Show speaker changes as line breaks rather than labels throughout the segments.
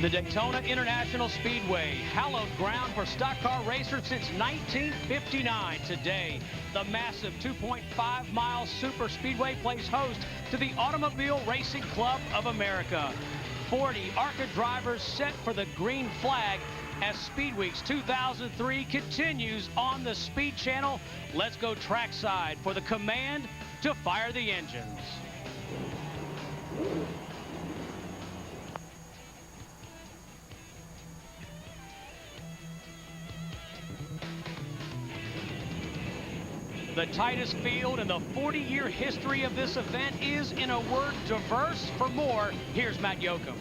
The Daytona International Speedway, hallowed ground for stock car racers since 1959. Today, the massive 2.5-mile super speedway plays host to the Automobile Racing Club of America. 40 ARCA drivers set for the green flag as Speedweeks 2003 continues on the Speed Channel. Let's go trackside for the command to fire the engines. The tightest field in the 40-year history of this event is, in a word, diverse. For more, here's Matt Yoakum.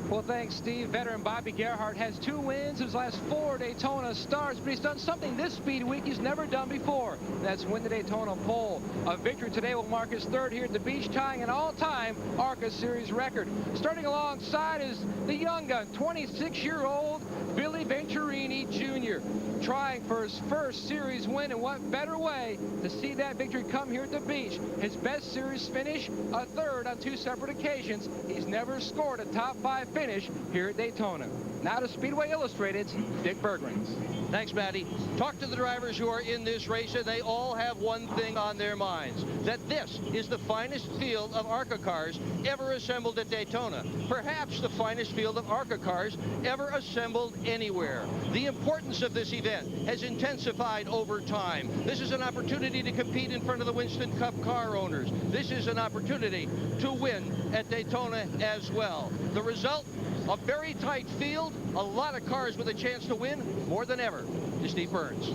Well, thanks, Steve. Veteran Bobby Gerhart has 2 wins in his last 4 Daytona starts, but he's done something this speed week he's never done before. That's win the Daytona pole. A victory today will mark his 3rd here at the beach, tying an all-time ARCA Series record. Starting alongside is the young gun, 26-year-old Billy Venturini Jr., trying for his first series win, and what better way to see that victory come here at the beach. His best series finish, a 3rd on 2 separate occasions. He's never scored a top 5 finish here at Daytona. Now to Speedway Illustrated's Dick Berggren.
Thanks, Matty. Talk to the drivers who are in this race, and they all have one thing on their minds, that this is the finest field of ARCA cars ever assembled at Daytona. Perhaps the finest field of ARCA cars ever assembled anywhere. The importance of this event has intensified over time. This is an opportunity to compete in front of the Winston Cup car owners. This is an opportunity to win at Daytona as well. The result, a very tight field, a lot of cars with a chance to win, more than ever. To Steve Burns.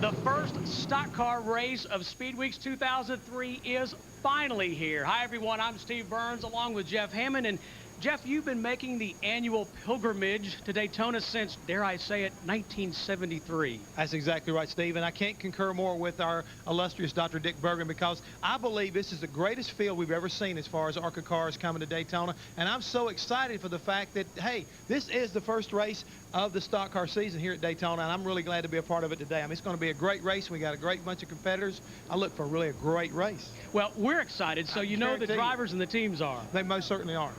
The first stock car race of Speedweeks 2003 is finally here. Hi, everyone. I'm Steve Burns, along with Jeff Hammond. And Jeff, you've been making the annual pilgrimage to Daytona since, dare I say it, 1973.
That's exactly right, Steve, and I can't concur more with our illustrious Dr. Dick Berggren, because I believe this is the greatest field we've ever seen as far as ARCA cars coming to Daytona, and I'm so excited for the fact that, hey, this is the first race of the stock car season here at Daytona, and I'm really glad to be a part of it today. I mean, it's going to be a great race. We got a great bunch of competitors. I look for really a great race.
Well, we're excited, so you know the drivers and the teams are.
They most certainly are.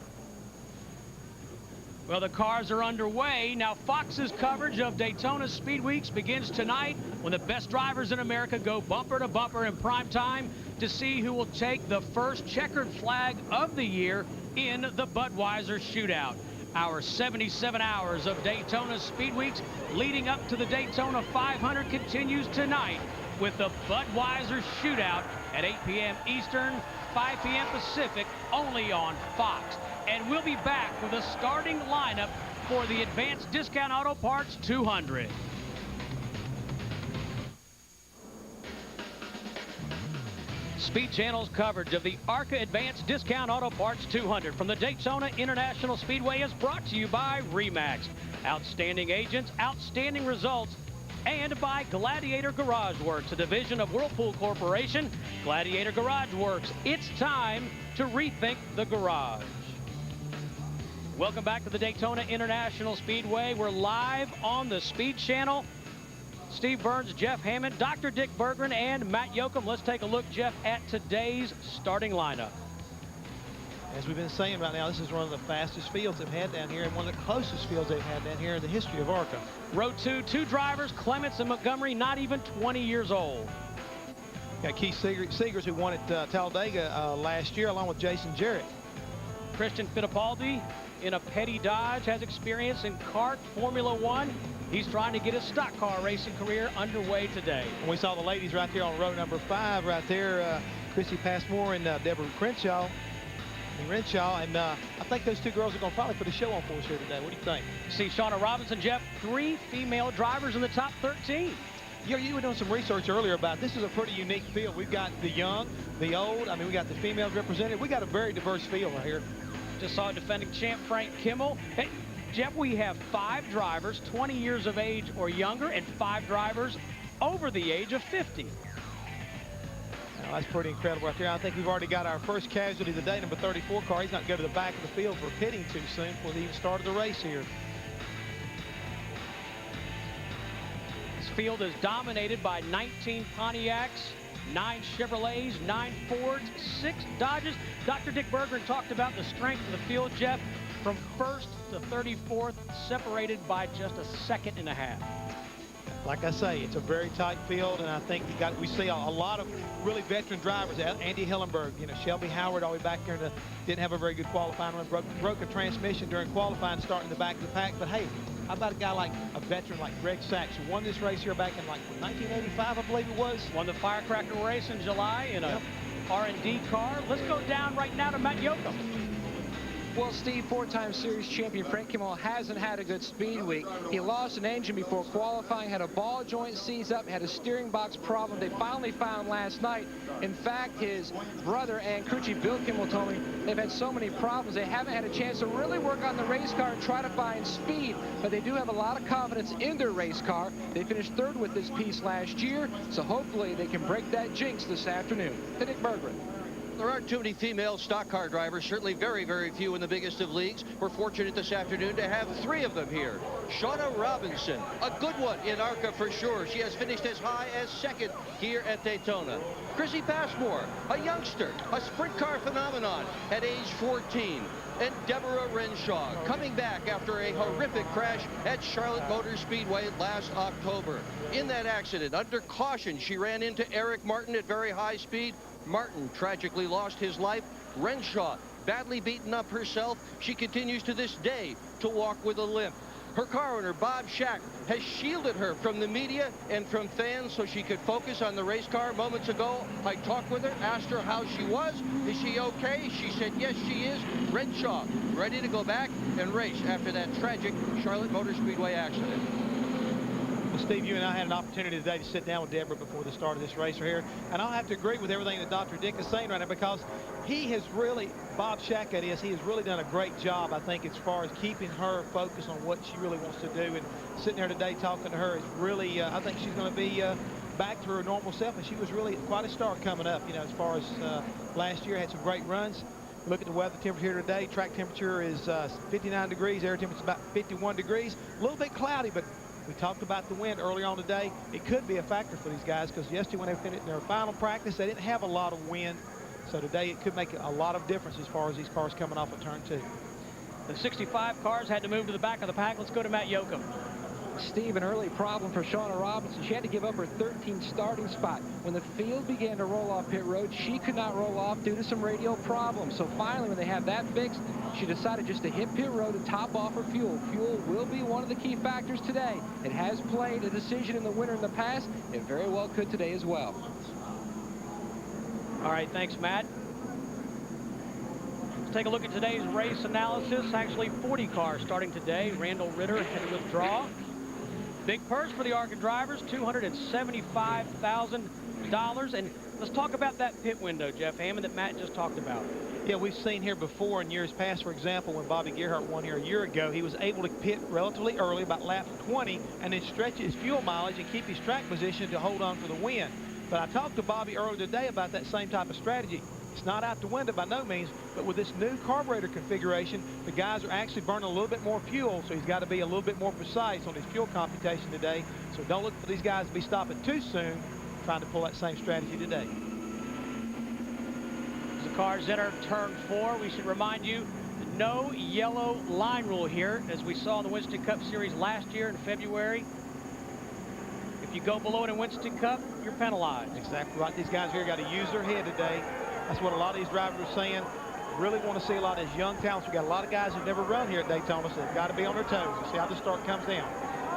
Well, the cars are underway. Now, Fox's coverage of Daytona Speedweeks begins tonight when the best drivers in America go bumper to bumper in prime time to see who will take the first checkered flag of the year in the Budweiser Shootout. Our 77 hours of Daytona Speedweeks leading up to the Daytona 500 continues tonight with the Budweiser Shootout at 8 p.m. Eastern, 5 p.m. Pacific, only on Fox. And we'll be back with a starting lineup for the Advanced Discount Auto Parts 200. Speed Channel's coverage of the ARCA Advanced Discount Auto Parts 200 from the Daytona International Speedway is brought to you by RE/MAX. Outstanding agents, outstanding results, and by Gladiator Garage Works, a division of Whirlpool Corporation. Gladiator Garage Works, it's time to rethink the garage. Welcome back to the Daytona International Speedway. We're live on the Speed Channel. Steve Burns, Jeff Hammond, Dr. Dick Berggren, and Matt Yoakum. Let's take a look, Jeff, at today's starting lineup.
As we've been saying right now, this is one of the fastest fields they've had down here and one of the closest fields they've had down here in the history of ARCA.
Row 2, 2 drivers, Clements and Montgomery, not even 20 years old.
Got Keith Seegers, who won at Talladega last year, along with Jason Jarrett.
Christian Fittipaldi in a Petty Dodge has experience in kart Formula One. He's trying to get his stock car racing career underway today.
And we saw the ladies right there on row number 5 right there, Chrissy Passmore and Deborah Renshaw. And I think those 2 girls are going to probably put a show on for us here today. What do you think?
See Shauna Robinson, Jeff, 3 female drivers in the top 13.
You were doing some research earlier about this is a pretty unique field. We've got the young, the old. I mean, we got the females represented. We got a very diverse field right here.
Just saw defending champ Frank Kimmel. Hey, Jeff, we have 5 drivers 20 years of age or younger and 5 drivers over the age of 50.
Now, that's pretty incredible right there. I think we've already got our first casualty of the day, number 34 car. He's not going to the back of the field for pitting too soon before they even started the race here.
This field is dominated by 19 Pontiacs, 9 Chevrolets, 9 Fords, 6 Dodges. Dr. Dick Berggren talked about the strength of the field, Jeff. from 1st to 34th, separated by just a second and a half.
Like I say, it's a very tight field, and I think we see a lot of really veteran drivers. Andy Hillenberg, Shelby Howard all the way back there, didn't have a very good qualifying run, broke a transmission during qualifying, starting in the back of the pack. But hey, how about a guy like a veteran like Greg Sachs, who won this race here back in like 1985, I believe it was?
Won the Firecracker race in July in a R&D car. Let's go down right now to Matt Yoakum.
Well, Steve, four-time series champion Frank Kimmel hasn't had a good speed week. He lost an engine before qualifying, had a ball joint seize up, had a steering box problem they finally found last night. In fact, his brother and crew chief Bill Kimmel told me they've had so many problems they haven't had a chance to really work on the race car and try to find speed, but they do have a lot of confidence in their race car. They finished third with this piece last year, so hopefully they can break that jinx this afternoon. To Dick Berggren.
There aren't too many female stock car drivers, certainly very, very few in the biggest of leagues. We're fortunate this afternoon to have three of them here. Shauna Robinson, a good one in ARCA for sure. She has finished as high as second here at Daytona. Chrissy Passmore, a youngster, a sprint car phenomenon at age 14. And Deborah Renshaw, coming back after a horrific crash at Charlotte Motor Speedway last October. In that accident, under caution, she ran into Eric Martin at very high speed. Martin tragically lost his life. Renshaw badly beaten up herself. She continues to this day to walk with a limp. Her car owner, Bob Schack, has shielded her from the media and from fans so she could focus on the race car. Moments ago, I talked with her, asked her how she was. Is she okay? She said, yes, she is. Renshaw ready to go back and race after that tragic Charlotte Motor Speedway accident.
Well, Steve, you and I had an opportunity today to sit down with Deborah before the start of this race right here, and I'll have to agree with everything that Dr. Dick is saying right now, because he has really, Bob Schack that is, he has really done a great job, I think, as far as keeping her focused on what she really wants to do. And sitting there today talking to her is really, I think she's going to be back to her normal self, and she was really quite a star coming up, as far as last year, had some great runs. Look at the weather temperature here today. Track temperature is 59 degrees. Air temperature is about 51 degrees. A little bit cloudy, but we talked about the wind earlier on today. It could be a factor for these guys, because yesterday when they finished their final practice, they didn't have a lot of wind. So today it could make a lot of difference as far as these cars coming off of turn 2.
The 65 cars had to move to the back of the pack. Let's go to Matt Yoakum.
Steve, an early problem for Shauna Robinson. She had to give up her 13th starting spot. When the field began to roll off pit road, she could not roll off due to some radial problems. So finally, when they have that fixed, she decided just to hit pit road and top off her fuel. Fuel will be one of the key factors today. It has played a decision in the winter in the past. It very well could today as well.
All right, thanks, Matt. Let's take a look at today's race analysis. Actually, 40 cars starting today. Randall Ritter had to withdraw. Big purse for the ARCA drivers, $275,000. And let's talk about that pit window, Jeff Hammond, that Matt just talked about.
Yeah, we've seen here before in years past, for example, when Bobby Gerhart won here a year ago, he was able to pit relatively early, about lap 20, and then stretch his fuel mileage and keep his track position to hold on for the win. But I talked to Bobby earlier today about that same type of strategy. It's not out the window by no means, but with this new carburetor configuration, the guys are actually burning a little bit more fuel, so he's got to be a little bit more precise on his fuel computation today. So don't look for these guys to be stopping too soon trying to pull that same strategy today.
As the cars enter turn 4, we should remind you, no yellow line rule here, as we saw in the Winston Cup Series last year in February. If you go below it in Winston Cup, you're penalized.
Exactly right. These guys here got to use their head today. That's what a lot of these drivers are saying. Really want to see a lot of these young talents. We've got a lot of guys who've never run here at Daytona, so they've got to be on their toes. We'll see how the start comes down.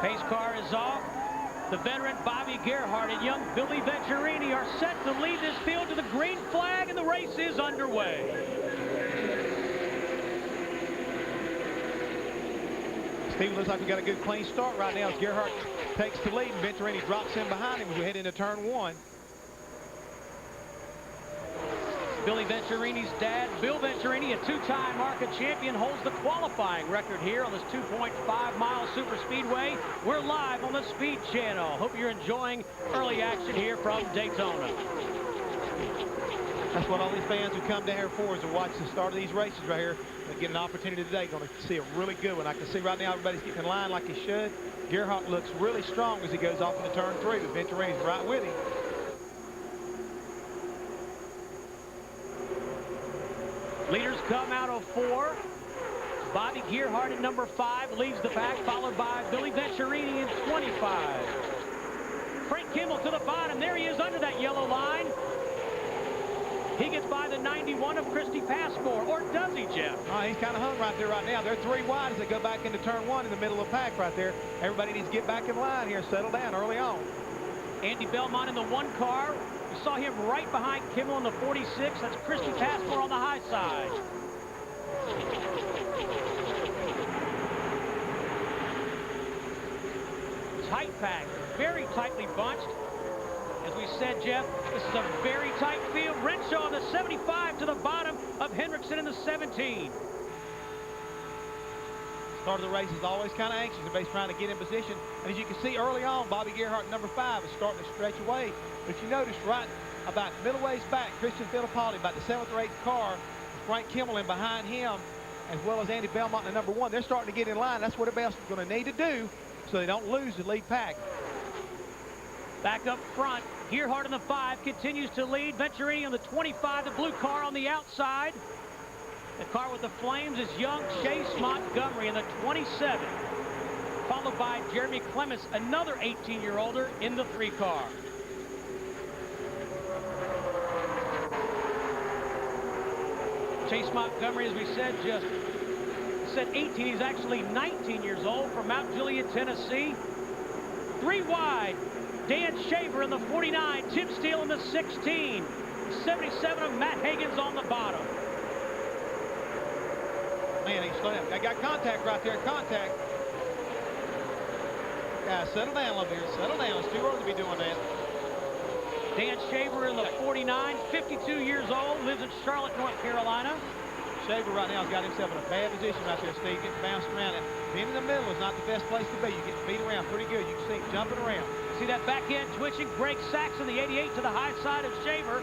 Pace car is off. The veteran Bobby Gerhart and young Billy Venturini are set to lead this field to the green flag, and the race is underway.
Steve, looks like we got a good clean start right now as Gerhart takes the lead and Venturini drops in behind him as we head into turn 1.
Billy Venturini's dad, Bill Venturini, a two-time ARCA champion, holds the qualifying record here on this 2.5-mile super speedway. We're live on the Speed Channel. Hope you're enjoying early action here from Daytona.
That's what all these fans who come down here for, is to watch the start of these races right here and get an opportunity today. Going to see a really good one. I can see right now everybody's getting in line like he should. Gerhart looks really strong as he goes off into turn 3, but Venturini's right with him.
Leaders come out of 4. Bobby Gerhardt at number 5 leads the pack, followed by Billy Venturini in 25. Frank Kimmel to the bottom. There he is under that yellow line. He gets by the 91 of Christy Passmore, or does he, Jeff?
He's kind of hung right there right now. They're 3 wide as they go back into turn 1 in the middle of the pack right there. Everybody needs to get back in line here, settle down early on.
Andy Belmont in the 1 car. We saw him right behind Kimmel in the 46. That's Christy Passmore on the high side. Tight pack, very tightly bunched. As we said, Jeff, this is a very tight field. Renshaw in the 75 to the bottom of Hendrickson in the 17.
Start of the race is always kind of anxious. Everybody's trying to get in position. And as you can see early on, Bobby Gerhardt, number 5, is starting to stretch away. But if you notice right about middle ways back, Christian Fittipaldi, about the 7th or 8th car, Frank Kimmel in behind him, as well as Andy Belmont in the number 1. They're starting to get in line. That's what everybody else is going to need to do so they don't lose the lead pack.
Back up front, Gerhardt in the 5 continues to lead. Venturini on the 25, the blue car on the outside. The car with the flames is young Chase Montgomery in the 27, followed by Jeremy Clements, another 18-year-older in the 3 car. Chase Montgomery, as we said, just said 18. He's actually 19 years old from Mount Juliet, Tennessee. 3 wide. Dan Shaver in the 49, Tim Steele in the 16, 77 of Matt Higgins on the bottom.
Man, he's slow down. They got contact right there, contact. Guys, settle down a little bit. Settle down. It's too early to be doing that.
Dan Shaver in the 49, 52 years old, lives in Charlotte, North Carolina.
Shaver right now has got himself in a bad position right there, Steve, getting bounced around. And being in the middle is not the best place to be. You get beat around pretty good. You can see him jumping around.
See that back end twitching. Greg Saxon, the 88 to the high side of Shaver.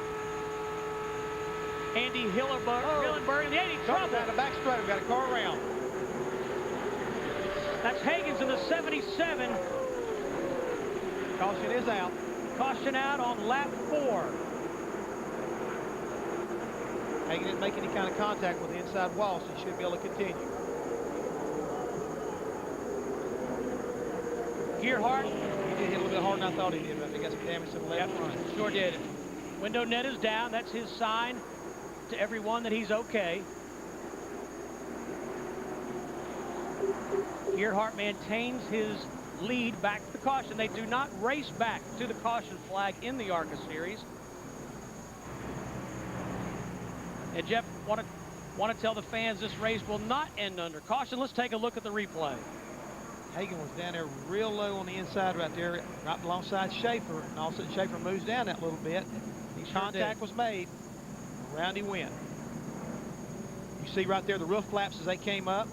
Andy Hillenberg in the 80, trouble.
Down the back straight, we've got a car around.
That's Higgins in the 77.
Caution is out.
Caution out on lap 4.
Hagen didn't make any kind of contact with the inside wall, so he should be able to continue.
Gerhardt.
He did hit a little bit harder than I thought he did, but he got some damage to the left front.
Sure did. Window net is down. That's his sign to everyone that he's okay. Gerhardt maintains his lead back to the caution. They do not race back to the caution flag in the ARCA series. And Jeff, want to tell the fans this race will not end under caution. Let's take a look at the replay.
Hagen was down there real low on the inside right there, right alongside Schaefer, and all of a sudden Schaefer moves down that little bit. Contact was made. Around he went. You see right there the roof flaps as they came up.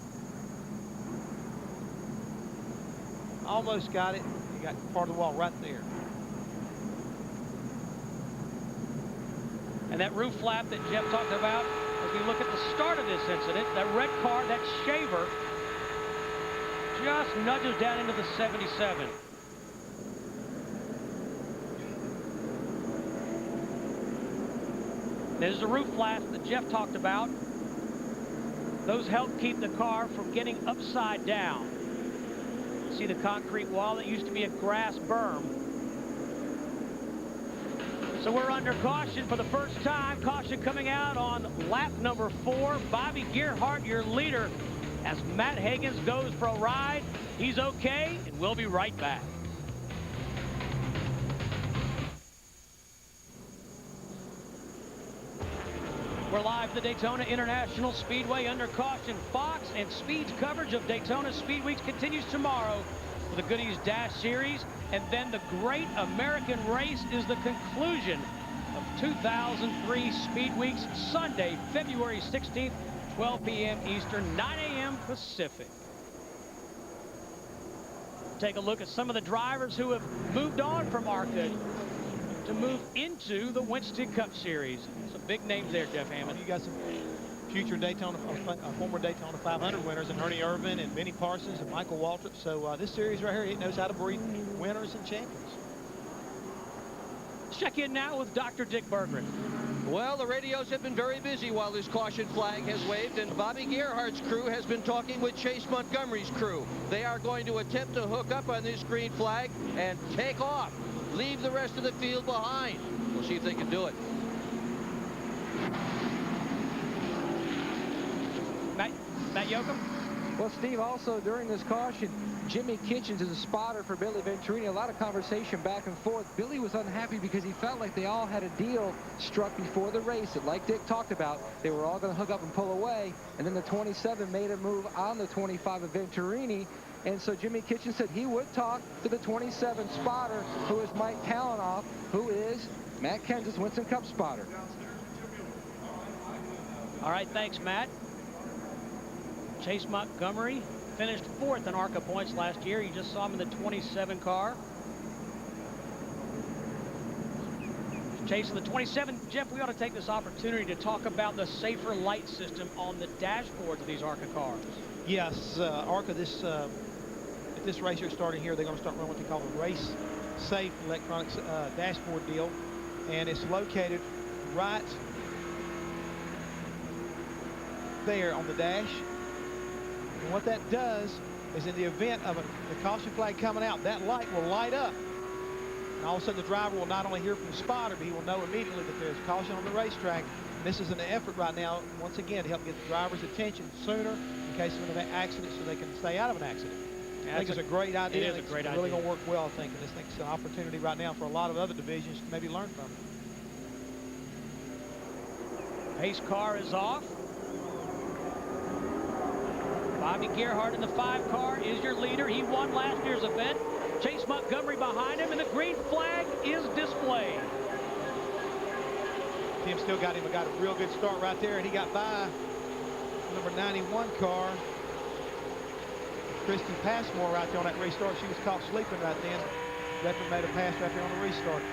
Almost got it. You got part of the wall right there.
And that roof flap that Jeff talked about, as we look at the start of this incident, that red car, that Shaver, just nudges down into the 77. There's the roof flaps that Jeff talked about. Those help keep the car from getting upside down. See the concrete wall that used to be a grass berm. So we're under caution for the first time. Caution coming out on lap number 4. Bobby Gerhardt, your leader, as Matt Higgins goes for a ride. He's okay, and we'll be right back. We're live at the Daytona International Speedway under caution. Fox and Speed's coverage of Daytona Speed Weeks continues tomorrow with the Goodies Dash Series. And then the Great American Race is the conclusion of 2003 Speed Weeks, Sunday, February 16th, 12 p.m. Eastern, 9 a.m. Pacific. Take a look at some of the drivers who have moved on from ARCA to move into the Winston Cup Series. Some big names there, Jeff Hammond.
You got some future Daytona, former Daytona 500 winners, and Ernie Irvin and Benny Parsons and Michael Waltrip. So this series right here, it knows how to breed winners and champions.
Let's check in now with Dr. Dick Berggren.
Well, the radios have been very busy while this caution flag has waved, and Bobby Gerhardt's crew has been talking with Chase Montgomery's crew. They are going to attempt to hook up on this green flag and take off. Leave the rest of the field behind. We'll see if they can do it.
Matt Yoakum?
Well, Steve, also during this caution, Jimmy Kitchens is a spotter for Billy Venturini. A lot of conversation back and forth. Billy was unhappy because he felt like they all had a deal struck before the race that, like Dick talked about, they were all going to hook up and pull away. And then the 27 made a move on the 25 of Venturini. And so Jimmy Kitchens said he would talk to the 27 spotter, who is Mike Kalanoff, who is Matt Kenseth's Winston Cup spotter.
All right, thanks, Matt. Chase Montgomery finished 4th in ARCA points last year. You just saw him in the 27 car. Chasing the 27. Jeff, we ought to take this opportunity to talk about the safer light system on the dashboards of these ARCA cars.
Yes, ARCA, at this race here starting here, they're going to start running what they call a race safe electronics dashboard deal. And it's located right there on the dash. And what that does is in the event of the caution flag coming out, that light will light up. And all of a sudden the driver will not only hear from the spotter, but he will know immediately that there's caution on the racetrack. And this is an effort right now, once again, to help get the driver's attention sooner in case of an accident so they can stay out of an accident.
Yeah,
I think it's a great idea.
It is a great
idea. It's really going to work well, I think. And this thing's an opportunity right now for a lot of other divisions to maybe learn from it.
Pace car is off. Bobby Gerhardt in the 5 car is your leader. He won last year's event. Chase Montgomery behind him, and the green flag is displayed.
Tim still got a real good start right there, and he got by number 91 car, Christy Passmore, right there on that restart. She was caught sleeping right then. Definitely made a pass right there on the restart.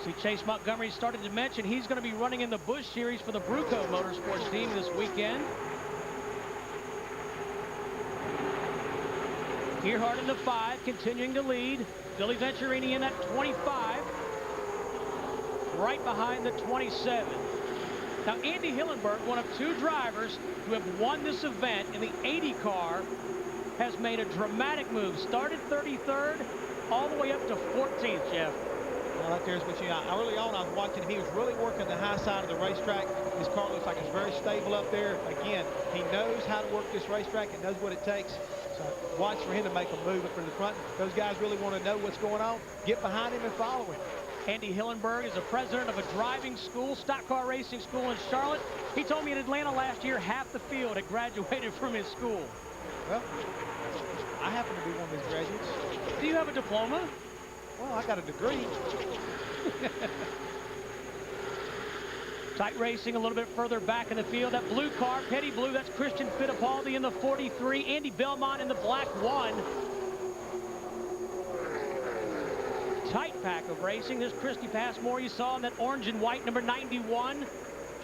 See, Chase Montgomery started to mention he's going to be running in the Busch Series for the Bruco Motorsports team this weekend. Gerhardt in the 5, continuing to lead. Billy Venturini in that 25, right behind the 27. Now, Andy Hillenberg, one of 2 drivers who have won this event in the 80 car, has made a dramatic move. Started 33rd, all the way up to 14th, Jeff.
Well, right there's what early on I was watching him. He was really working the high side of the racetrack. His car looks like it's very stable up there. Again, he knows how to work this racetrack and knows what it takes. So watch for him to make a move up in the front. Those guys really want to know what's going on. Get behind him and follow him.
Andy Hillenberg is the president of a driving school, stock car racing school in Charlotte. He told me in Atlanta last year, half the field had graduated from his school.
Well, I happen to be one of these graduates.
Do you have a diploma?
Well, I got a degree.
Tight racing a little bit further back in the field. That blue car, Petty Blue, that's Christian Fittipaldi in the 43. Andy Belmont in the black 1. Tight pack of racing. There's Christy Passmore you saw in that orange and white, number 91.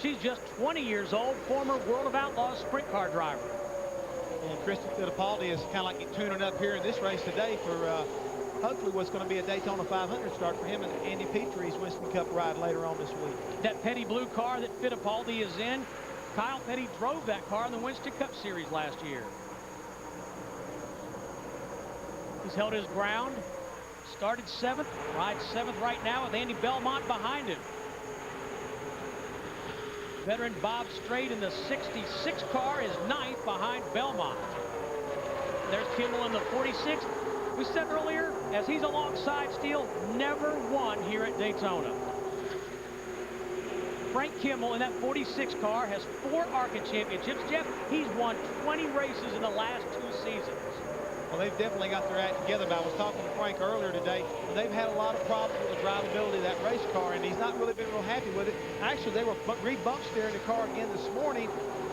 She's just 20 years old, former World of Outlaws sprint car driver.
And Christy Fittipaldi is kind of like tuning up here in this race today for hopefully what's going to be a Daytona 500 start for him and Andy Petrie's Winston Cup ride later on this week.
That Petty Blue car that Fittipaldi is in, Kyle Petty drove that car in the Winston Cup Series last year. He's held his ground, started 7th, rides 7th right now with Andy Belmont behind him. Veteran Bob Strait in the 66 car is 9th behind Belmont. There's Kimmel in the 46. We said earlier, as he's alongside Steele, never won here at Daytona. Frank Kimmel in that 46 car has 4 ARCA championships. Jeff, he's won 20 races in the last 2 seasons.
Well, they've definitely got their act together. But I was talking to Frank earlier today, and they've had a lot of problems with the drivability of that race car, and he's not really been real happy with it. Actually, they were re-bump steering the car again this morning,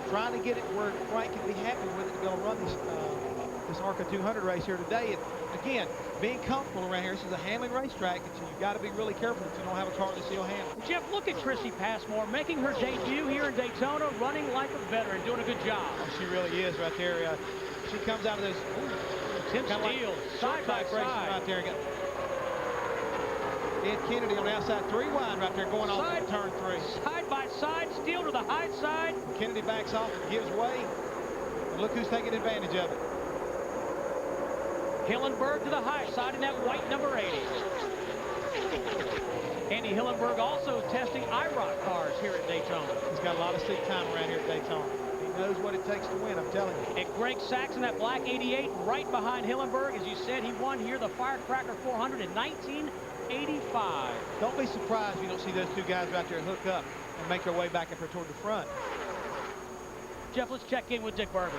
trying to get it where Frank can be happy with it to go run this ARCA 200 race here today. And again, being comfortable around here, this is a handling racetrack, so you've got to be really careful that you don't have a car that's still handling.
Jeff, look at Chrissy Passmore making her debut here in Daytona, running like a veteran, doing a good job.
Oh, she really is right there. She comes out of this
Tim Steele, side by side.
Right there. Ed Kennedy on the outside, 3 wide right there, going on
Side-
turn 3.
Side by side, steal to the high side.
Kennedy backs off and gives way. And look who's taking advantage of it.
Hillenberg to the high side in that white number 80. Andy Hillenberg also testing IROC cars here at Daytona.
He's got a lot of seat time around here at Daytona. He knows what it takes to win, I'm telling you.
And Greg Saxon, that black 88, right behind Hillenberg. As you said, he won here the Firecracker 400 in 1985.
Don't be surprised if you don't see those 2 guys right there hook up and make their way back up here toward the front.
Jeff, let's check in with Dick Bergeron.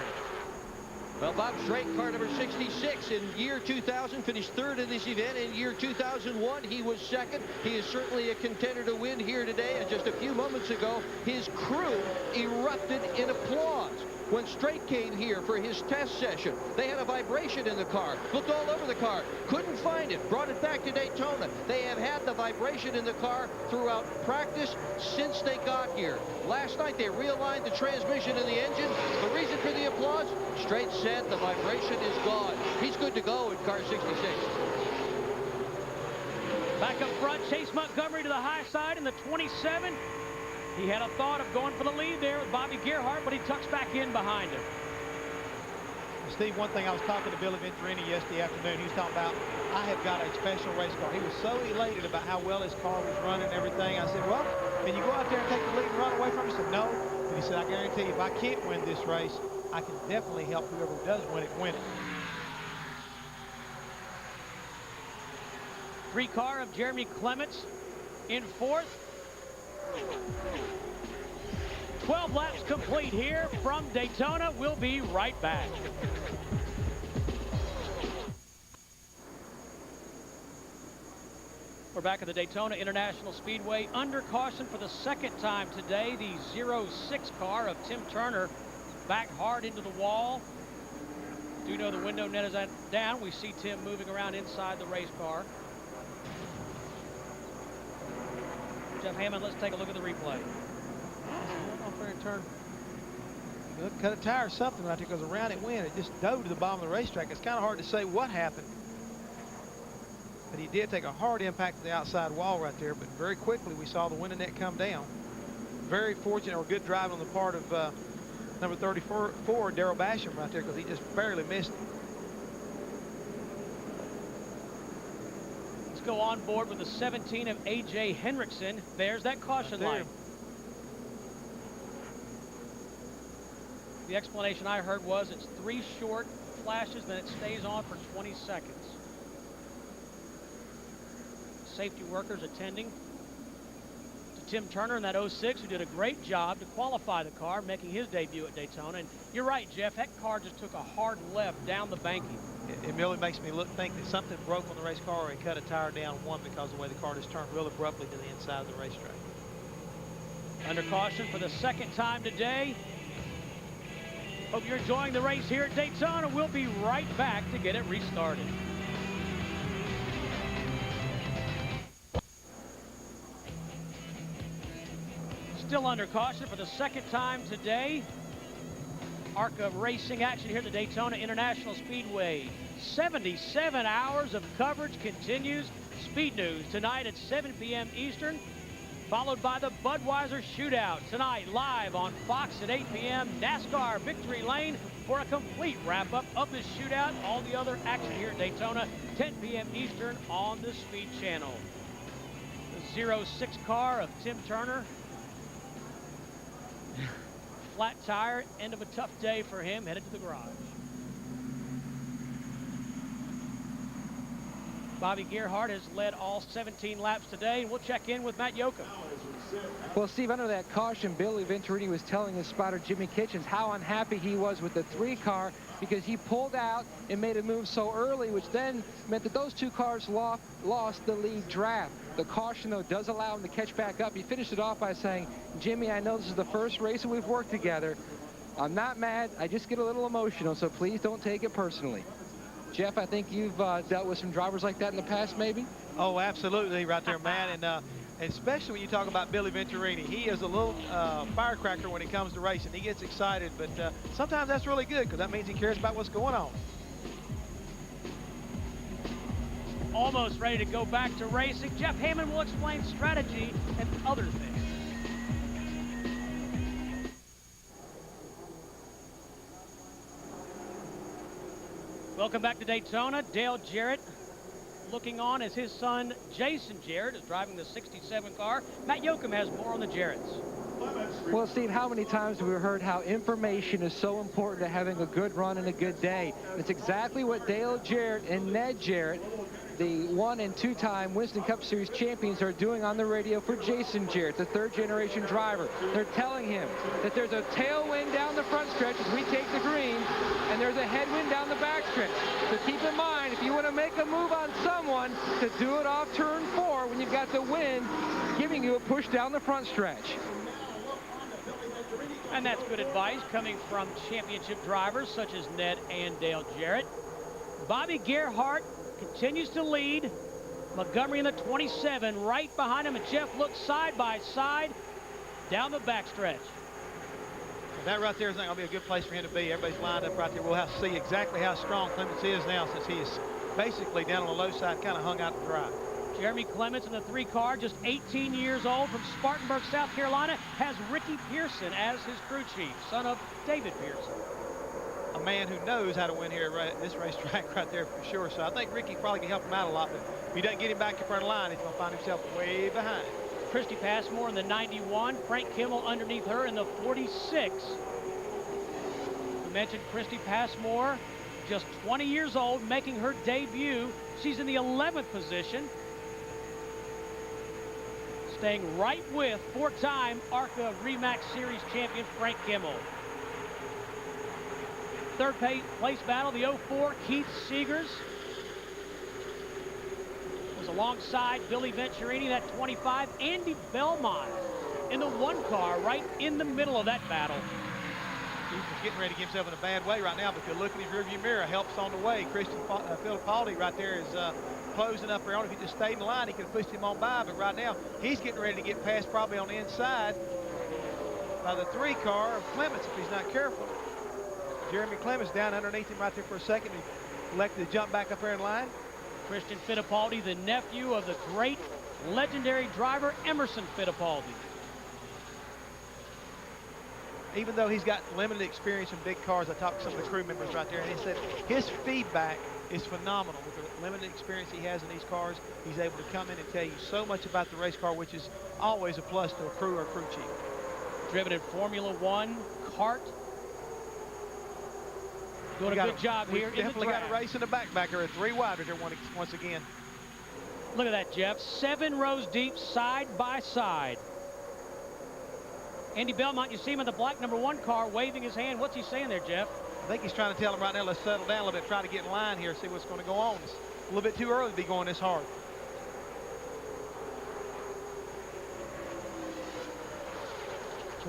Well, Bob Straight, car number 66 in year 2000, finished 3rd in this event. In year 2001, he was 2nd. He is certainly a contender to win here today. And just a few moments ago, his crew erupted in applause when Straight came here for his test session. They had a vibration in the car, looked all over the car, couldn't find it, brought it back to Daytona. They have had the vibration in the car throughout practice since they got here. Last night they realigned the transmission and the engine. The reason for the applause? Straight said the vibration is gone. He's good to go in car 66.
Back up front, Chase Montgomery to the high side in the 27. He had a thought of going for the lead there with Bobby Gerhart, but he tucks back in behind him.
Steve, one thing, I was talking to Billy Venturini yesterday afternoon. He was talking about, I have got a special race car. He was so elated about how well his car was running and everything. I said, well, can you go out there and take the lead and run away from him? He said, no. And he said, I guarantee you, if I can't win this race, I can definitely help whoever does win it win it.
3-car of Jeremy Clements in 4th. 12 laps complete here from Daytona. We'll be right back. We're back at the Daytona International Speedway. Under caution for the 2nd time today, the 06 car of Tim Turner back hard into the wall. Do know the window net is down. We see Tim moving around inside the race car. Jeff Hammond, let's take a look at the replay.
Off there and turn. Cut a tire or something right there, because around it went. It just dove to the bottom of the racetrack. It's kind of hard to say what happened. But he did take a hard impact to the outside wall right there, but very quickly we saw the window net come down. Very fortunate or good driving on the part of number 34, Darrell Basham right there, because he just barely missed it.
Let's go on board with the 17 of A.J. Hendrickson. There's that caution light. The explanation I heard was it's 3 short flashes, then it stays on for 20 seconds. Safety workers attending to Tim Turner in that 06, who did a great job to qualify the car, making his debut at Daytona. And you're right, Jeff, that car just took a hard left down the banking.
It really makes me think that something broke on the race car, or he cut a tire down one, because of the way the car just turned real abruptly to the inside of the racetrack.
Under caution for the 2nd time today. Hope you're enjoying the race here at Daytona. We'll be right back to get it restarted. Still under caution for the 2nd time today. ARCA racing action here at the Daytona International Speedway. 77 hours of coverage continues. Speed News tonight at 7 p.m. Eastern, followed by the Budweiser Shootout tonight live on Fox at 8 p.m. NASCAR Victory Lane for a complete wrap-up of the shootout. All the other action here at Daytona, 10 p.m. Eastern on the Speed Channel. The 06 car of Tim Turner. Flat tire, end of a tough day for him, headed to the garage. Bobby Gerhart has led all 17 laps today, and we'll check in with Matt Yoakum.
Well, Steve, under that caution, Billy Venturini was telling his spotter Jimmy Kitchens how unhappy he was with the 3-car, because he pulled out and made a move so early, which then meant that those 2 cars lost the lead draft. The caution, though, does allow him to catch back up. He finished it off by saying, Jimmy, I know this is the first race that we've worked together. I'm not mad. I just get a little emotional, so please don't take it personally. Jeff, I think you've dealt with some drivers like that in the past, maybe?
Oh, absolutely, right there, man. And especially when you talk about Billy Venturini. He is a little firecracker when it comes to racing. He gets excited, but sometimes that's really good, because that means he cares about what's going on.
almost ready to go back to racing. Jeff Hammond will explain strategy and other things. Welcome back to Daytona. Dale Jarrett looking on as his son Jason Jarrett is driving the 67 car. Matt Yoakum has more on the Jarretts.
Well, Steve, how many times have we heard how information is so important to having a good run and a good day? It's exactly what Dale Jarrett and Ned Jarrett, the 1- and 2-time Winston Cup Series champions, are doing on the radio for Jason Jarrett, the third-generation driver. They're telling him that there's a tailwind down the front stretch as we take the green, and there's a headwind down the back stretch. So keep in mind, if you want to make a move on someone, to do it off turn 4 when you've got the wind giving you a push down the front stretch.
And that's good advice coming from championship drivers such as Ned and Dale Jarrett. Bobby Gerhart continues to lead. Montgomery in the 27 right behind him, and Jeff looks side by side down the backstretch.
That right there is not going to be a good place for him to be. Everybody's lined up right there. We'll have to see exactly how strong Clements is now, since he is basically down on the low side, kind of hung out to dry.
Jeremy Clements in the 3 car, just 18 years old, from Spartanburg, South Carolina, has Ricky Pearson as his crew chief, son of David Pearson.
A man who knows how to win here at this racetrack right there for sure. So I think Ricky probably can help him out a lot, but if he doesn't get him back in front of the line, he's going to find himself way behind.
Christy Passmore in the 91, Frank Kimmel underneath her in the 46. We mentioned Christy Passmore, just 20 years old, making her debut. She's in the 11th position, staying right with 4-time ARCA REMAX Series champion Frank Kimmel. Third place battle, the 04, Keith Seegers was alongside Billy Venturini, that 25. Andy Belmont in the 1 car, right in the middle of that battle.
He's getting ready to get himself in a bad way right now, but if you look in his rearview mirror, help's on the way. Christian Fittipaldi right there is closing up around. If he just stayed in line, he could have pushed him on by, but right now he's getting ready to get past probably on the inside by the 3 car of Clements if he's not careful. Jeremy Clements down underneath him right there for a second. He elected to jump back up there in line.
Christian Fittipaldi, the nephew of the great legendary driver Emerson Fittipaldi.
Even though he's got limited experience in big cars, I talked to some of the crew members right there, and he said his feedback is phenomenal. With the limited experience he has in these cars, he's able to come in and tell you so much about the race car, which is always a plus to a crew or crew chief.
Driven in Formula 1, kart. Doing a good job here in the track.
Definitely got a race in the back there, a 3 wide there once again.
Look at that, Jeff. 7 rows deep, side by side. Andy Belmont, you see him in the black number 1 car waving his hand. What's he saying there, Jeff?
I think he's trying to tell him right now, let's settle down a little bit, try to get in line here, see what's going to go on. It's a little bit too early to be going this hard.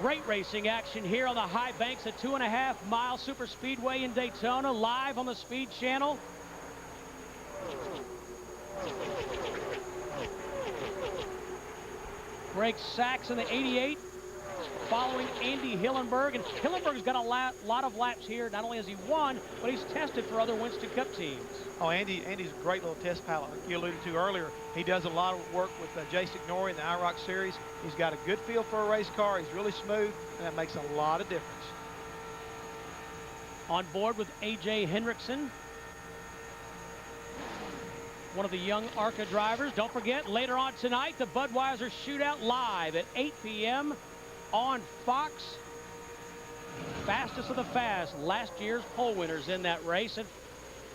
Great racing action here on the high banks at 2.5-mile super speedway in Daytona, live on the Speed Channel. Greg Sachs in the 88, following Andy Hillenberg. And Hillenberg's got a lot of laps here. Not only has he won, but he's tested for other Winston Cup teams.
Oh, Andy's a great little test pilot. Like you alluded to earlier, he does a lot of work with Jason Norrie in the IROC series. He's got a good feel for a race car. He's really smooth, and that makes a lot of difference.
On board with A.J. Hendrickson, one of the young ARCA drivers. Don't forget, later on tonight, the Budweiser Shootout live at 8 p.m. on Fox. Fastest of the fast, last year's pole winners in that race and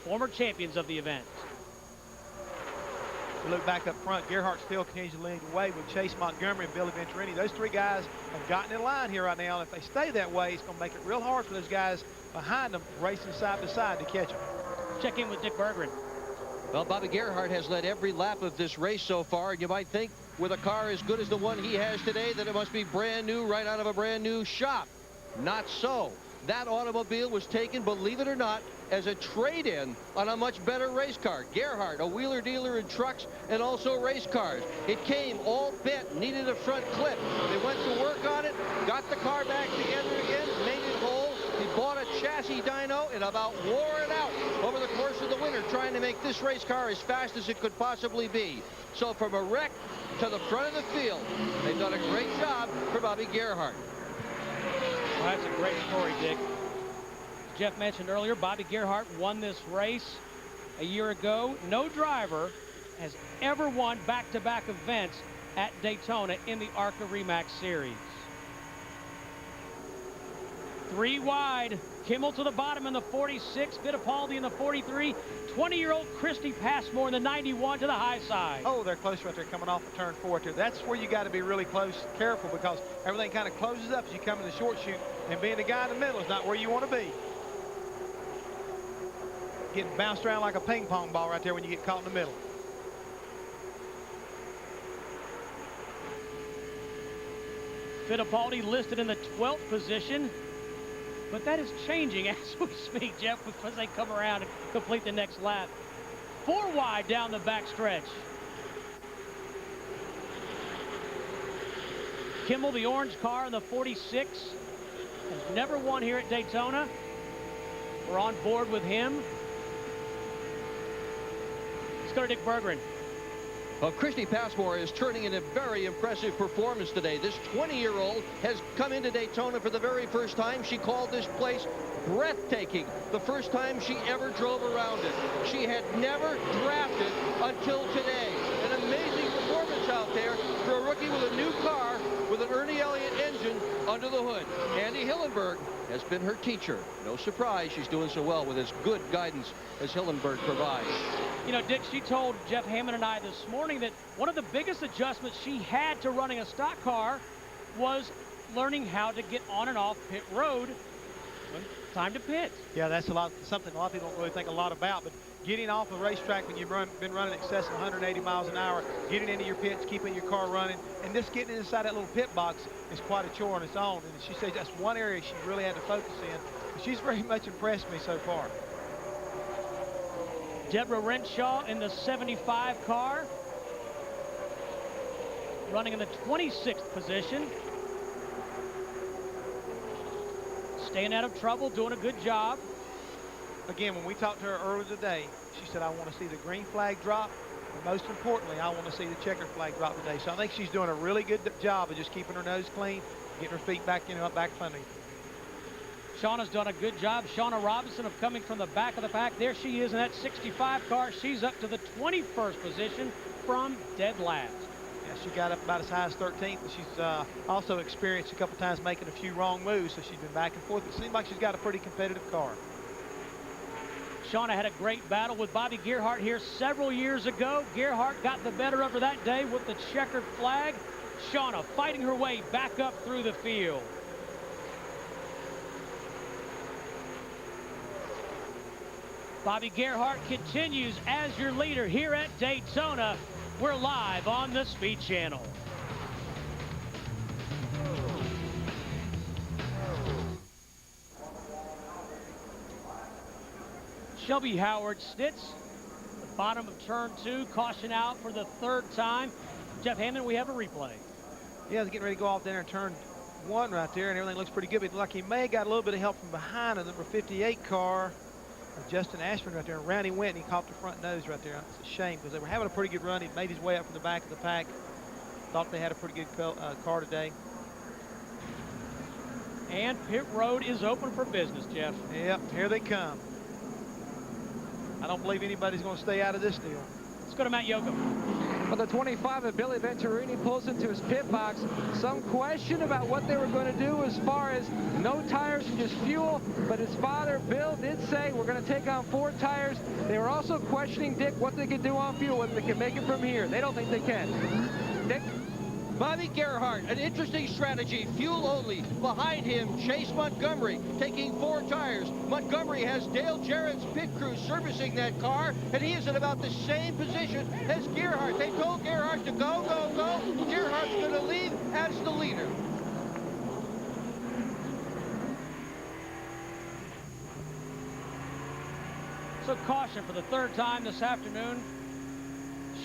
former champions of the event.
We look back up front, Gerhart still continues to lead the way with Chase Montgomery and Billy Venturini. Those 3 guys have gotten in line here right now, and if they stay that way, it's going to make it real hard for those guys behind them racing side by side to catch them.
Check in with Dick Berggren.
Well, Bobby Gerhart has led every lap of this race so far, and you might think with a car as good as the one he has today that it must be brand new, right out of a brand new shop. Not so. That automobile was taken, believe it or not, as a trade-in on a much better race car. Gerhart, a wheeler dealer in trucks and also race cars. It came all bent, needed a front clip. They went to work on it, got the car back together again, made it whole. He bought a chassis dyno and about wore it out over the course of the winter, trying to make this race car as fast as it could possibly be. So from a wreck to the front of the field, they've done a great job for Bobby Gerhart.
Well, that's a great story, Dick. As Jeff mentioned earlier, Bobby Gerhart won this race a year ago. No driver has ever won back-to-back events at Daytona in the ARCA REMAX Series. 3 wide. Kimmel to the bottom in the 46. Fittipaldi in the 43. 20-year-old Christy Passmore in the 91 to the high side.
Oh, they're close right there coming off of turn 4 there. That's where you got to be really close, careful, because everything kind of closes up as you come in the short chute, and being the guy in the middle is not where you want to be. Getting bounced around like a ping pong ball right there when you get caught in the middle.
Fittipaldi listed in the 12th position. But that is changing as we speak, Jeff, because they come around and complete the next lap. 4 wide down the back stretch. Kimmel, the orange car in the 46, has never won here at Daytona. We're on board with him. Let's go to Dick Berggren.
Well, Christy Passmore is turning in a very impressive performance today. This 20-year-old has come into Daytona for the very first time. She called this place breathtaking the first time she ever drove around it. She had never drafted until today. An amazing performance out there for a rookie with a new car with an Ernie Elliott engine under the hood. Andy Hillenberg has been her teacher. No surprise she's doing so well with as good guidance as Hillenberg provides.
You know, Dick, she told Jeff Hammond and I this morning that one of the biggest adjustments she had to running a stock car was learning how to get on and off pit road when time to pit.
Yeah, that's something a lot of people don't really think a lot about, but getting off the racetrack when you've been running in excess of 180 miles an hour, getting into your pits, keeping your car running, and just getting inside that little pit box is quite a chore on its own. And she says that's one area she really had to focus in. But she's very much impressed me so far.
Deborah Renshaw in the 75 car, running in the 26th position. Staying out of trouble, doing a good job.
Again, when we talked to her earlier today, she said, I want to see the green flag drop, and most importantly, I want to see the checkered flag drop today. So I think she's doing a really good job of just keeping her nose clean, getting her feet back, back funding.
Shauna's done a good job. Shauna Robinson of coming from the back of the pack. There she is in that 65 car. She's up to the 21st position from dead last.
Yeah, she got up about as high as 13th, but she's also experienced a couple times making a few wrong moves, so she's been back and forth. It seems like she's got a pretty competitive car.
Shauna had a great battle with Bobby Gerhart here several years ago. Gerhart got the better of her that day with the checkered flag. Shauna fighting her way back up through the field. Bobby Gerhart continues as your leader here at Daytona. We're live on the Speed Channel. Shelby Howard Stitz, the bottom of turn 2, caution out for the 3rd time. Jeff Hammond, we have a replay.
Yeah, he's getting ready to go off there in turn 1 right there, and everything looks pretty good. But it looked like he may have got a little bit of help from behind the number 58 car. Justin Ashburn right there, and around he went, and he caught the front nose right there. It's a shame because they were having a pretty good run. He made his way up from the back of the pack. Thought they had a pretty good car today.
And pit road is open for business, Jeff.
Yep, here they come. I don't believe anybody's going to stay out of this deal.
Let's go to Matt Yoakum.
Well, the 25 of Billy Venturini pulls into his pit box. Some question about what they were going to do as far as no tires and just fuel. But his father, Bill, did say we're going to take on 4 tires. They were also questioning, Dick, what they could do on fuel, whether they can make it from here. They don't think they can. Dick?
Bobby Gerhart, an interesting strategy, fuel only. Behind him, Chase Montgomery, taking 4 tires. Montgomery has Dale Jarrett's pit crew servicing that car, and he is in about the same position as Gerhart. They told Gerhart to go, go, go. Gerhart's going to lead as the leader.
So caution for the 3rd time this afternoon.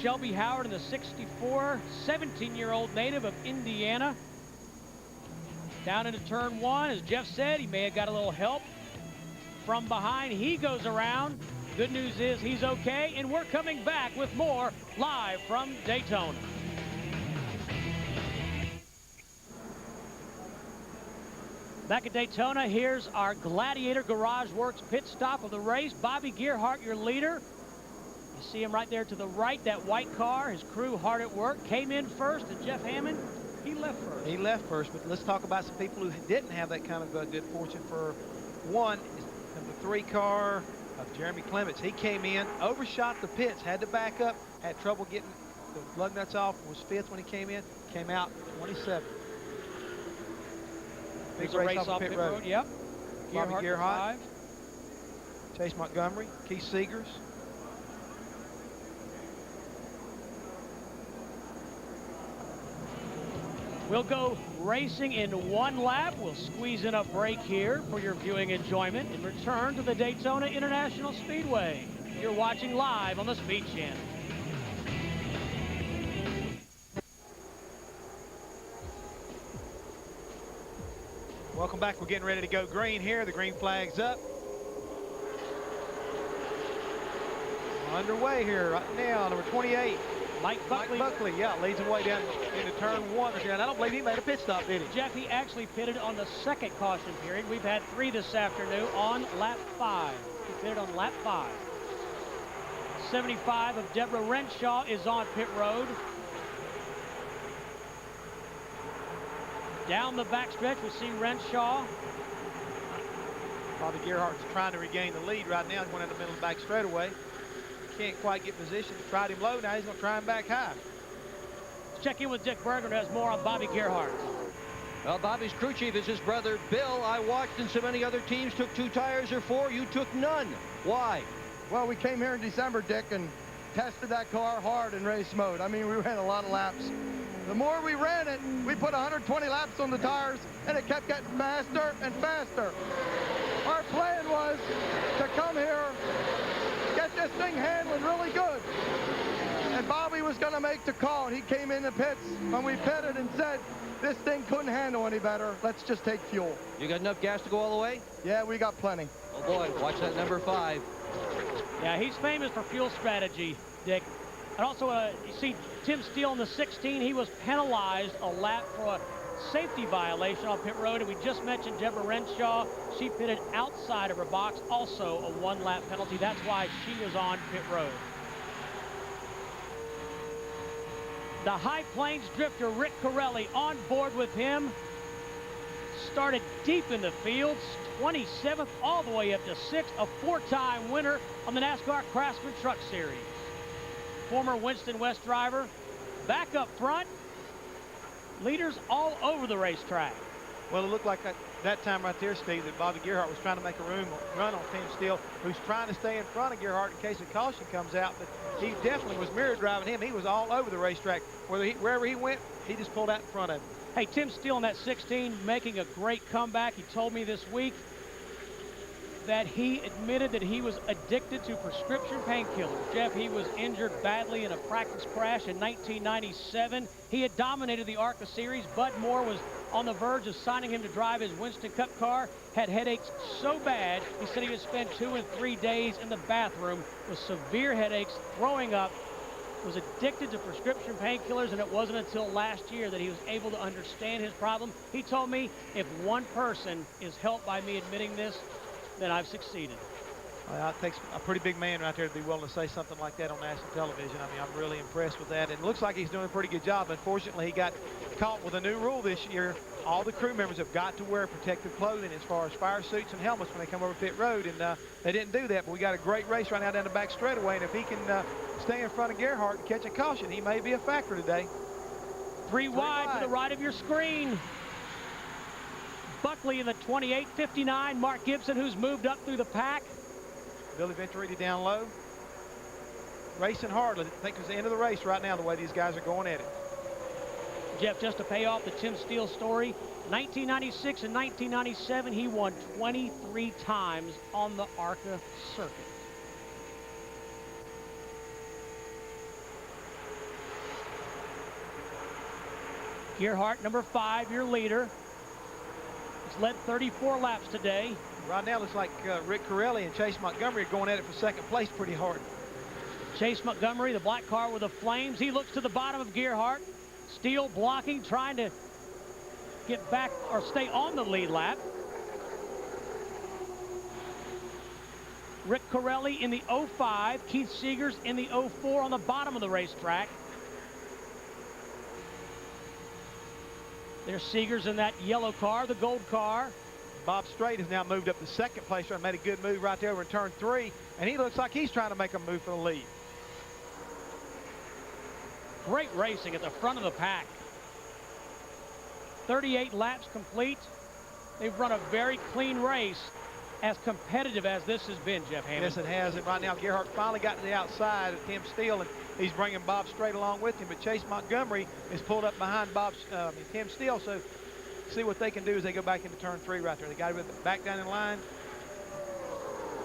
Shelby Howard in the 64, 17-year-old native of Indiana. Down into turn 1, as Jeff said, he may have got a little help from behind. He goes around. Good news is he's okay, and we're coming back with more live from Daytona. Back at Daytona, here's our Gladiator Garage Works pit stop of the race. Bobby Gerhart, your leader. You see him right there to the right, that white car. His crew hard at work. Came in first, and Jeff Hammond, he left first.
He left first, but let's talk about some people who didn't have that kind of good fortune. For one, is number 3 car of Jeremy Clements. He came in, overshot the pits, had to back up, had trouble getting the lug nuts off, was 5th when he came in, came out 27th. Big
race off pit road. Yep.
Bobby Gerhart, Chase Montgomery, Keith Seegers.
We'll go racing in 1 lap. We'll squeeze in a break here for your viewing enjoyment and return to the Daytona International Speedway. You're watching live on the Speed Channel.
Welcome back. We're getting ready to go green here. The green flag's up. We're underway here right now. Number 28.
Mike Buckley,
yeah, leads the way down into turn 1. And I don't believe he made a pit stop, did he?
Jeff, he actually pitted on the 2nd caution period. We've had 3 this afternoon on lap 5. He pitted on lap 5. 75 of Deborah Renshaw is on pit road. Down the backstretch, we see Renshaw.
Bobby Gerhart's trying to regain the lead right now. He's going in the middle of the back straightaway. Can't quite get position. Tried him low. Now he's going to try him back high.
Let's check in with Dick Berger, who has more on Bobby Gerhart.
Well, Bobby's crew chief is his brother, Bill. I watched, and so many other teams took 2 tires or 4. You took none. Why?
Well, we came here in December, Dick, and tested that car hard in race mode. I mean, we ran a lot of laps. The more we ran it, we put 120 laps on the tires, and it kept getting faster and faster. Our plan was to come here, get this thing handling really good. And Bobby was going to make the call, and he came in the pits when we pitted and said, this thing couldn't handle any better. Let's just take fuel.
You got enough gas to go all the way?
Yeah, we got plenty.
Oh, boy, watch that number 5.
Yeah, he's famous for fuel strategy, Dick. And also, you see Tim Steele in the 16. He was penalized a lap for a safety violation on pit road. And we just mentioned Deborah Renshaw. She pitted outside of her box, also a 1-lap penalty. That's why she was on pit road. The High Plains drifter, Rick Corelli, on board with him. Started deep in the field, 27th all the way up to 6th, a 4-time winner on the NASCAR Craftsman Truck Series. Former Winston West driver, back up front, leaders all over the racetrack.
Well, it looked like that time right there, Steve, that Bobby Gerhart was trying to make a run on Tim Steele, who's trying to stay in front of Gerhart in case a caution comes out. But he definitely was mirror driving him. He was all over the racetrack. Wherever he went, he just pulled out in front of him.
Hey, Tim Steele in that 16 making a great comeback. He told me this week that he admitted that he was addicted to prescription painkillers. Jeff, he was injured badly in a practice crash in 1997. He had dominated the ARCA series. Bud Moore was on the verge of signing him to drive his Winston Cup car, had headaches so bad, he said he would spend 2 and 3 days in the bathroom with severe headaches, throwing up, was addicted to prescription painkillers, and it wasn't until last year that he was able to understand his problem. He told me, if one person is helped by me admitting this, then I've succeeded.
Well, it takes a pretty big man right there to be willing to say something like that on national television. I mean, I'm really impressed with that. And it looks like he's doing a pretty good job. Unfortunately, he got caught with a new rule this year. All the crew members have got to wear protective clothing as far as fire suits and helmets when they come over pit road. And they didn't do that. But we got a great race right now down the back straightaway. And if he can stay in front of Gerhart and catch a caution, he may be a factor today.
Three wide to the right of your screen. Buckley in the 28-59. Mark Gibson, who's moved up through the pack.
Billy Venturiti down low. Racing hard. I think it's the end of the race right now, the way these guys are going at it.
Jeff, just to pay off the Tim Steele story, 1996 and 1997, he won 23 times on the ARCA circuit. Gerhart, number 5, your leader. He's led 34 laps today.
Right now, it looks like Rick Corelli and Chase Montgomery are going at it for second place pretty hard.
Chase Montgomery, the black car with the flames. He looks to the bottom of Gerhardt. Steele blocking, trying to get back or stay on the lead lap. Rick Corelli in the 05. Keith Seegers in the 04 on the bottom of the racetrack. There's Seegers in that yellow car, the gold car.
Bob Strait has now moved up to second place and made a good move right there over in turn 3, and he looks like he's trying to make a move for the lead.
Great racing at the front of the pack. 38 laps complete. They've run a very clean race, as competitive as this has been, Jeff Hammond.
Yes, it has. And right now, Gerhardt finally got to the outside of Tim Steele, and he's bringing Bob Strait along with him. But Chase Montgomery is pulled up behind Tim Steele. So see what they can do as they go back into turn 3 right there. They got to get back down in line.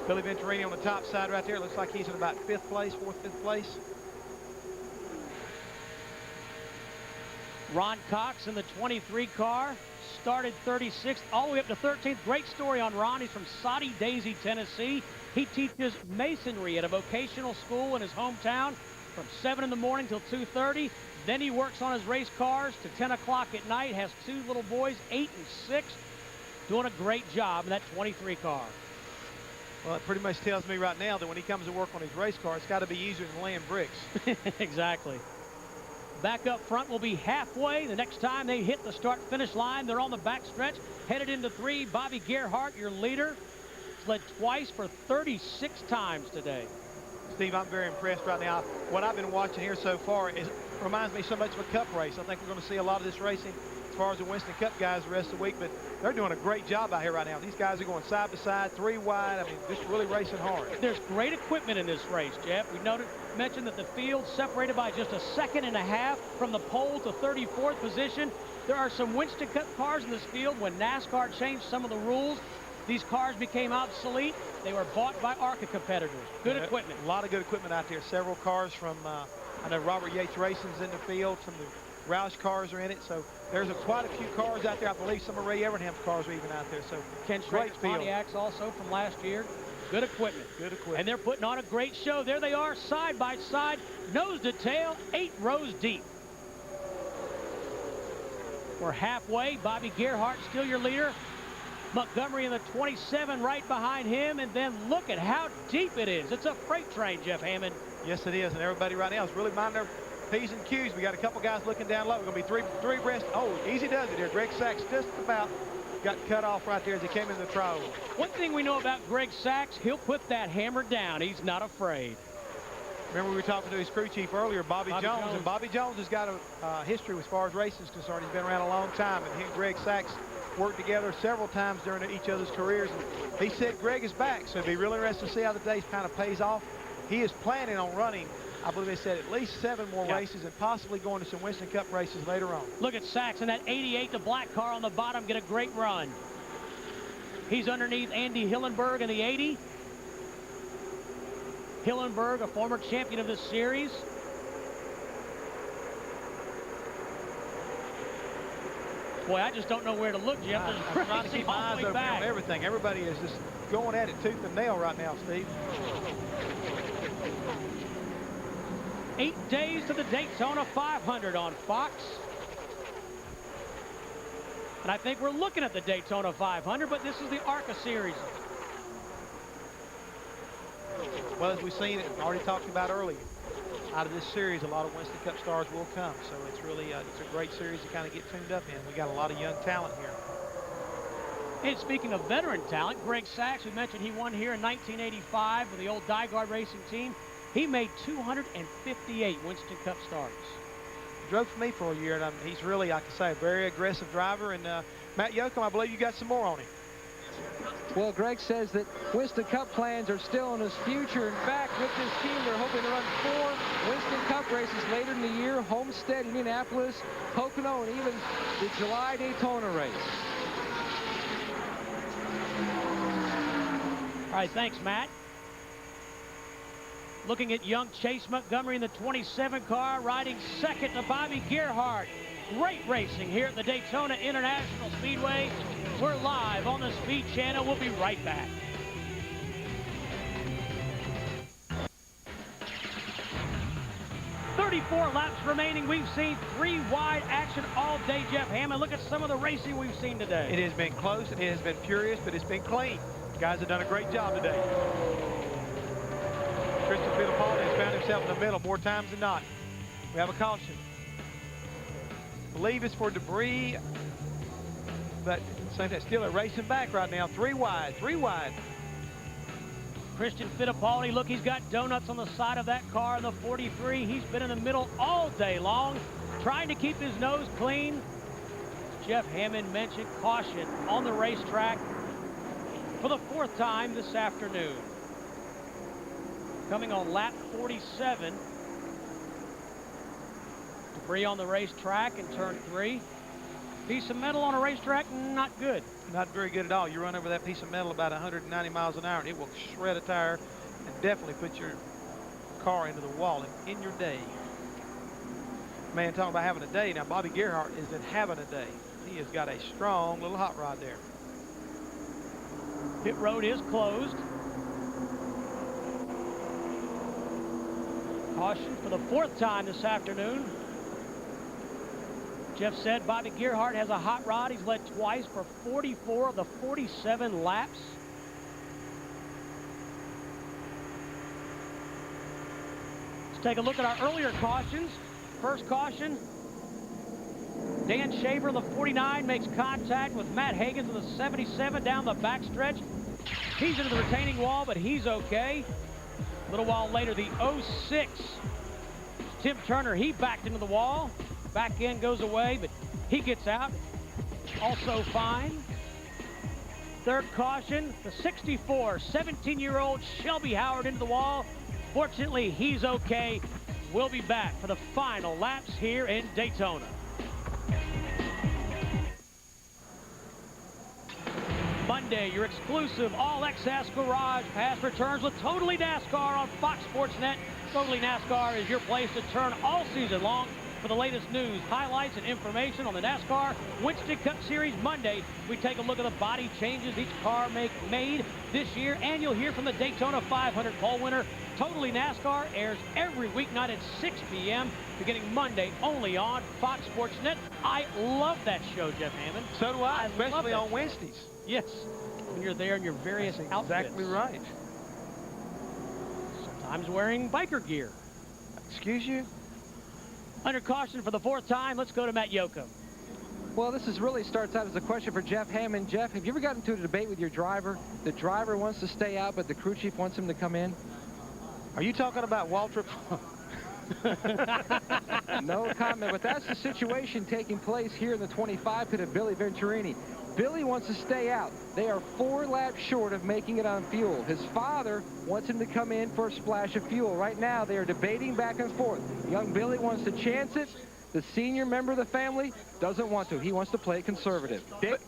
Billy Venturini on the top side right there. Looks like he's in about 5th place, 4th, 5th place.
Ron Cox in the 23 car. Started 36th all the way up to 13th. Great story on Ron. He's from Soddy Daisy, Tennessee. He teaches masonry at a vocational school in his hometown from 7 in the morning till 2:30. Then he works on his race cars to 10 o'clock at night. Has 2 little boys, 8 and 6. Doing a great job in that 23 car.
Well, it pretty much tells me right now that when he comes to work on his race car, it's got to be easier than laying bricks.
Exactly. Back up front will be halfway. The next time they hit the start-finish line, they're on the back stretch, headed into 3. Bobby Gerhardt, your leader, led twice for 36 times today.
Steve, I'm very impressed right now. What I've been watching here so far reminds me so much of a Cup race. I think we're going to see a lot of this racing as far as the Winston Cup guys the rest of the week, but they're doing a great job out here right now. These guys are going side by side, 3 wide. I mean, just really racing hard.
There's great equipment in this race, Jeff. We mentioned that the field separated by just a 1.5 seconds from the pole to 34th position. There are some Winston Cup cars in this field. When NASCAR changed some of the rules, these cars became obsolete. They were bought by ARCA competitors. Good equipment.
A lot of good equipment out there. Several cars from, I know Robert Yates Racing's in the field. Some of the Roush cars are in it. So there's quite a few cars out there. I believe some of Ray Evernham's cars are even out there. So
Ken Schrader's Pontiacs also from last year. Good equipment.
Good equipment.
And they're putting on a great show. There they are, side by side, nose to tail, 8 rows deep. We're halfway. Bobby Gerhardt still your leader. Montgomery in the 27 right behind him. And then look at how deep it is. It's a freight train, Jeff Hammond.
Yes, it is. And everybody right now is really minding their P's and Q's. We got a couple guys looking down low. We're going to be three abreast. Oh, easy does it here. Greg Sachs just about got cut off right there as he came into the trial.
One thing we know about Greg Sachs, he'll put that hammer down. He's not afraid.
Remember we were talking to his crew chief earlier, Bobby Jones. And Bobby Jones has got a history as far as racing is concerned. He's been around a long time, and he and Greg Sachs worked together several times during each other's careers. And he said Greg is back, so it'd be really interesting to see how the day kind of pays off. He is planning on running, I believe they said, at least 7 more races and possibly going to some Winston Cup races later on.
Look at Sachs in that 88, the black car on the bottom, get a great run. He's underneath Andy Hillenberg in the 80. Hillenberg, a former champion of this series. Boy, I just don't know where to look, Jeff.
I'm trying to keep my eyes open on everything. Everybody is just going at it tooth and nail right now, Steve.
8 days to the Daytona 500 on Fox. And I think we're looking at the Daytona 500, but this is the ARCA series.
Well, as we've seen, already talked about earlier, out of this series, a lot of Winston Cup stars will come. So it's really it's a great series to kind of get tuned up in. We got a lot of young talent here.
And speaking of veteran talent, Greg Sachs, we mentioned he won here in 1985 with the old Dygard Racing team. He made 258 Winston Cup starts.
Drove for me for a year, and he's really, I can say, a very aggressive driver. And Matt Yoakum, I believe you got some more on him.
Well, Greg says that Winston Cup plans are still in his future. In fact, with this team, they're hoping to run 4 Winston Cup races later in the year. Homestead, Indianapolis, Pocono, and even the July Daytona race.
All right, thanks, Matt. Looking at young Chase Montgomery in the 27 car, riding second to Bobby Gerhardt. Great racing here at the Daytona International Speedway. We're live on the Speed Channel. We'll be right back. "34 laps remaining. We've seen 3 wide action all day, Jeff Hammond. Look at some of the racing we've seen today.
It has been close, and it has been furious, but it's been clean. Guys have done a great job today. Christian Fittipaldi has found himself in the middle more times than not. We have a caution. I believe it's for debris, but same thing, still racing back right now. 3 wide, 3 wide.
Christian Fittipaldi, look, he's got donuts on the side of that car in the 43. He's been in the middle all day long, trying to keep his nose clean. Jeff Hammond mentioned caution on the racetrack for the 4th time this afternoon. Coming on lap 47. Debris on the racetrack in turn 3. Piece of metal on a racetrack, not good.
Not very good at all. You run over that piece of metal about 190 miles an hour, and it will shred a tire and definitely put your car into the wall and in your day. Man, talking about having a day. Now, Bobby Gerhart isn't having a day. He has got a strong little hot rod there.
Pit road is closed. Caution for the 4th time this afternoon. Jeff said Bobby Gerhart has a hot rod. He's led twice for 44 of the 47 laps. Let's take a look at our earlier cautions. First caution, Dan Shaver, the 49, makes contact with Matt Higgins of the 77 down the backstretch. He's into the retaining wall, but he's okay. A little while later, the 06, Tim Turner, he backed into the wall. Back end goes away, but he gets out. Also fine. Third caution, the 64, 17-year-old Shelby Howard into the wall. Fortunately, he's okay. We'll be back for the final laps here in Daytona. Monday, your exclusive all-access garage pass returns with Totally NASCAR on Fox Sports Net. Totally NASCAR is your place to turn all season long for the latest news, highlights, and information on the NASCAR Winston Cup Series. Monday, we take a look at the body changes each car made this year, and you'll hear from the Daytona 500 pole winner. Totally NASCAR airs every weeknight at 6 p.m. beginning Monday only on Fox Sports Net. I love that show, Jeff Hammond.
So do I, especially on Wednesdays.
Yes, when you're there in your various outfits.
Exactly right.
Sometimes wearing biker gear.
Excuse you?
Under caution for the 4th time, let's go to Matt Yocum.
Well, this really starts out as a question for Jeff Hammond. Jeff, have you ever gotten into a debate with your driver? The driver wants to stay out, but the crew chief wants him to come in?
Are you talking about Waltrip?
No comment, but that's the situation taking place here in the 25 pit of Billy Venturini. Billy wants to stay out. They are 4 laps short of making it on fuel. His father wants him to come in for a splash of fuel. Right now, they are debating back and forth. Young Billy wants to chance it. The senior member of the family doesn't want to. He wants to play conservative. Dick?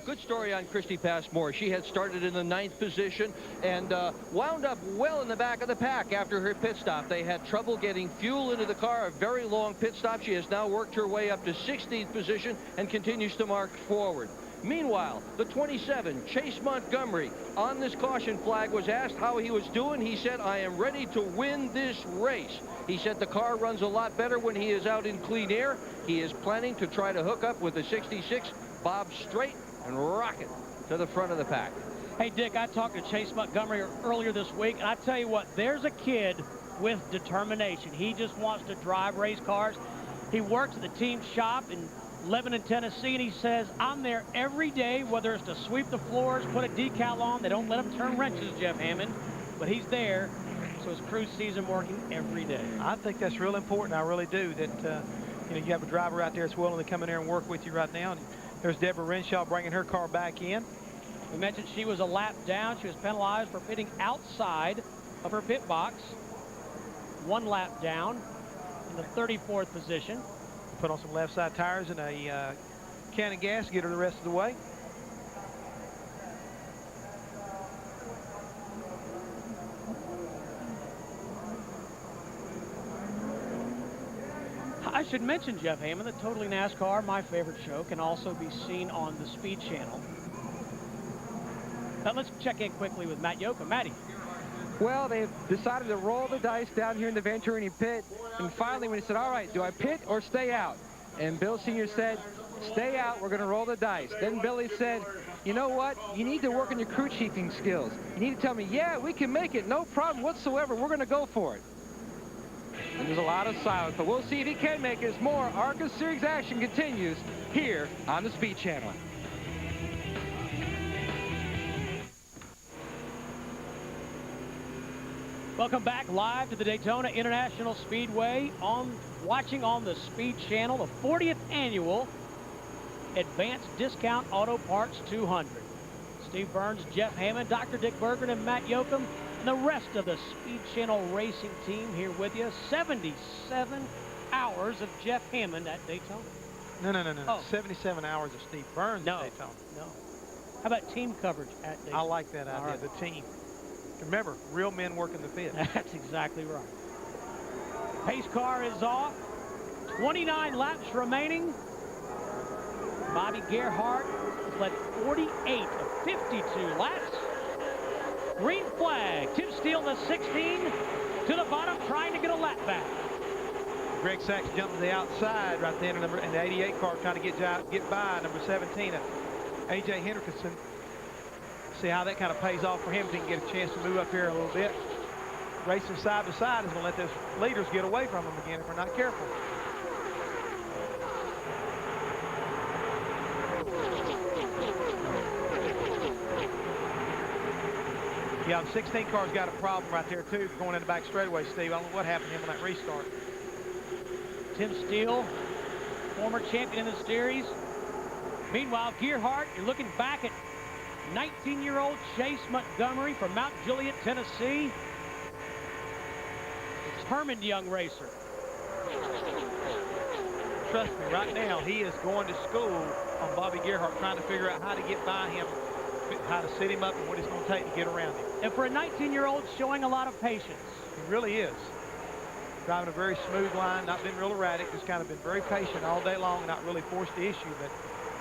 Good story on Christy Passmore. She had started in the 9th position and wound up well in the back of the pack after her pit stop. They had trouble getting fuel into the car, a very long pit stop. She has now worked her way up to 16th position and continues to march forward. Meanwhile, the 27, Chase Montgomery, on this caution flag, was asked how he was doing. He said, "I am ready to win this race." He said the car runs a lot better when he is out in clean air. He is planning to try to hook up with the 66, Bob Strait, and rock it to the front of the pack.
Hey, Dick, I talked to Chase Montgomery earlier this week, and I tell you what, there's a kid with determination. He just wants to drive race cars. He works at the team shop in Lebanon, Tennessee, and he says, I'm there every day, whether it's to sweep the floors, put a decal on. They don't let him turn wrenches, Jeff Hammond, but he's there, so his crew sees him working every day.
I think that's real important. I really do. That you have a driver out there that's willing to come in there and work with you right now. And there's Deborah Renshaw bringing her car back in.
We mentioned she was a lap down. She was penalized for pitting outside of her pit box. 1 lap down in the 34th position.
Put on some left side tires and a can of gas, get her the rest of the way.
I should mention, Jeff Hammond, that Totally NASCAR, my favorite show, can also be seen on the Speed Channel. Let's check in quickly with Matt Yoakum. Matty.
Well, they've decided to roll the dice down here in the Venturini pit. And finally, when he said, all right, do I pit or stay out? And Bill Sr. said, stay out, we're going to roll the dice. Then Billy said, you know what? You need to work on your crew chiefing skills. You need to tell me, yeah, we can make it, no problem whatsoever. We're going to go for it. And there's a lot of silence, but we'll see if he can make it as more ARCA Series action continues here on the Speed Channel.
Welcome back live to the Daytona International Speedway, watching on the Speed Channel, the 40th annual Advanced Discount Auto Parts 200. Steve Burns, Jeff Hammond, Dr. Dick Berggren, and Matt Yoakum, and the rest of the Speed Channel racing team here with you. 77 hours of Jeff Hammond at Daytona.
No.
Oh.
77 hours of Steve Burns
No,
at Daytona.
no. How about team coverage at Daytona?
I like that idea,
right.
the team. Remember, real men work in the pit.
That's exactly right. Pace car is off. 29 laps remaining. Bobby Gerhart has led 48 of 52 laps. Green flag. Tim Steele, the 16, to the bottom, trying to get a lap back.
Greg Sachs jumped to the outside right there in the 88 car, trying to get by number 17, A.J. Hendrickson. See how that kind of pays off for him if he can get a chance to move up here a little bit. Racing side by side is going to let those leaders get away from him again if we're not careful. Yeah, the 16 car's got a problem right there, too, going in the back straightaway, Steve. I don't know what happened to him on that restart.
Tim Steele, former champion in the series. Meanwhile, Gerhart, you're looking back at 19-year-old Chase Montgomery from Mount Juliet, Tennessee. Determined young racer.
Trust me, right now, he is going to school on Bobby Gerhart, trying to figure out how to get by him, how to set him up, and what it's going to take to get around him.
And for a 19-year-old, showing a lot of patience.
He really is. Driving a very smooth line, not been real erratic, just kind of been very patient all day long, and not really forced the issue, but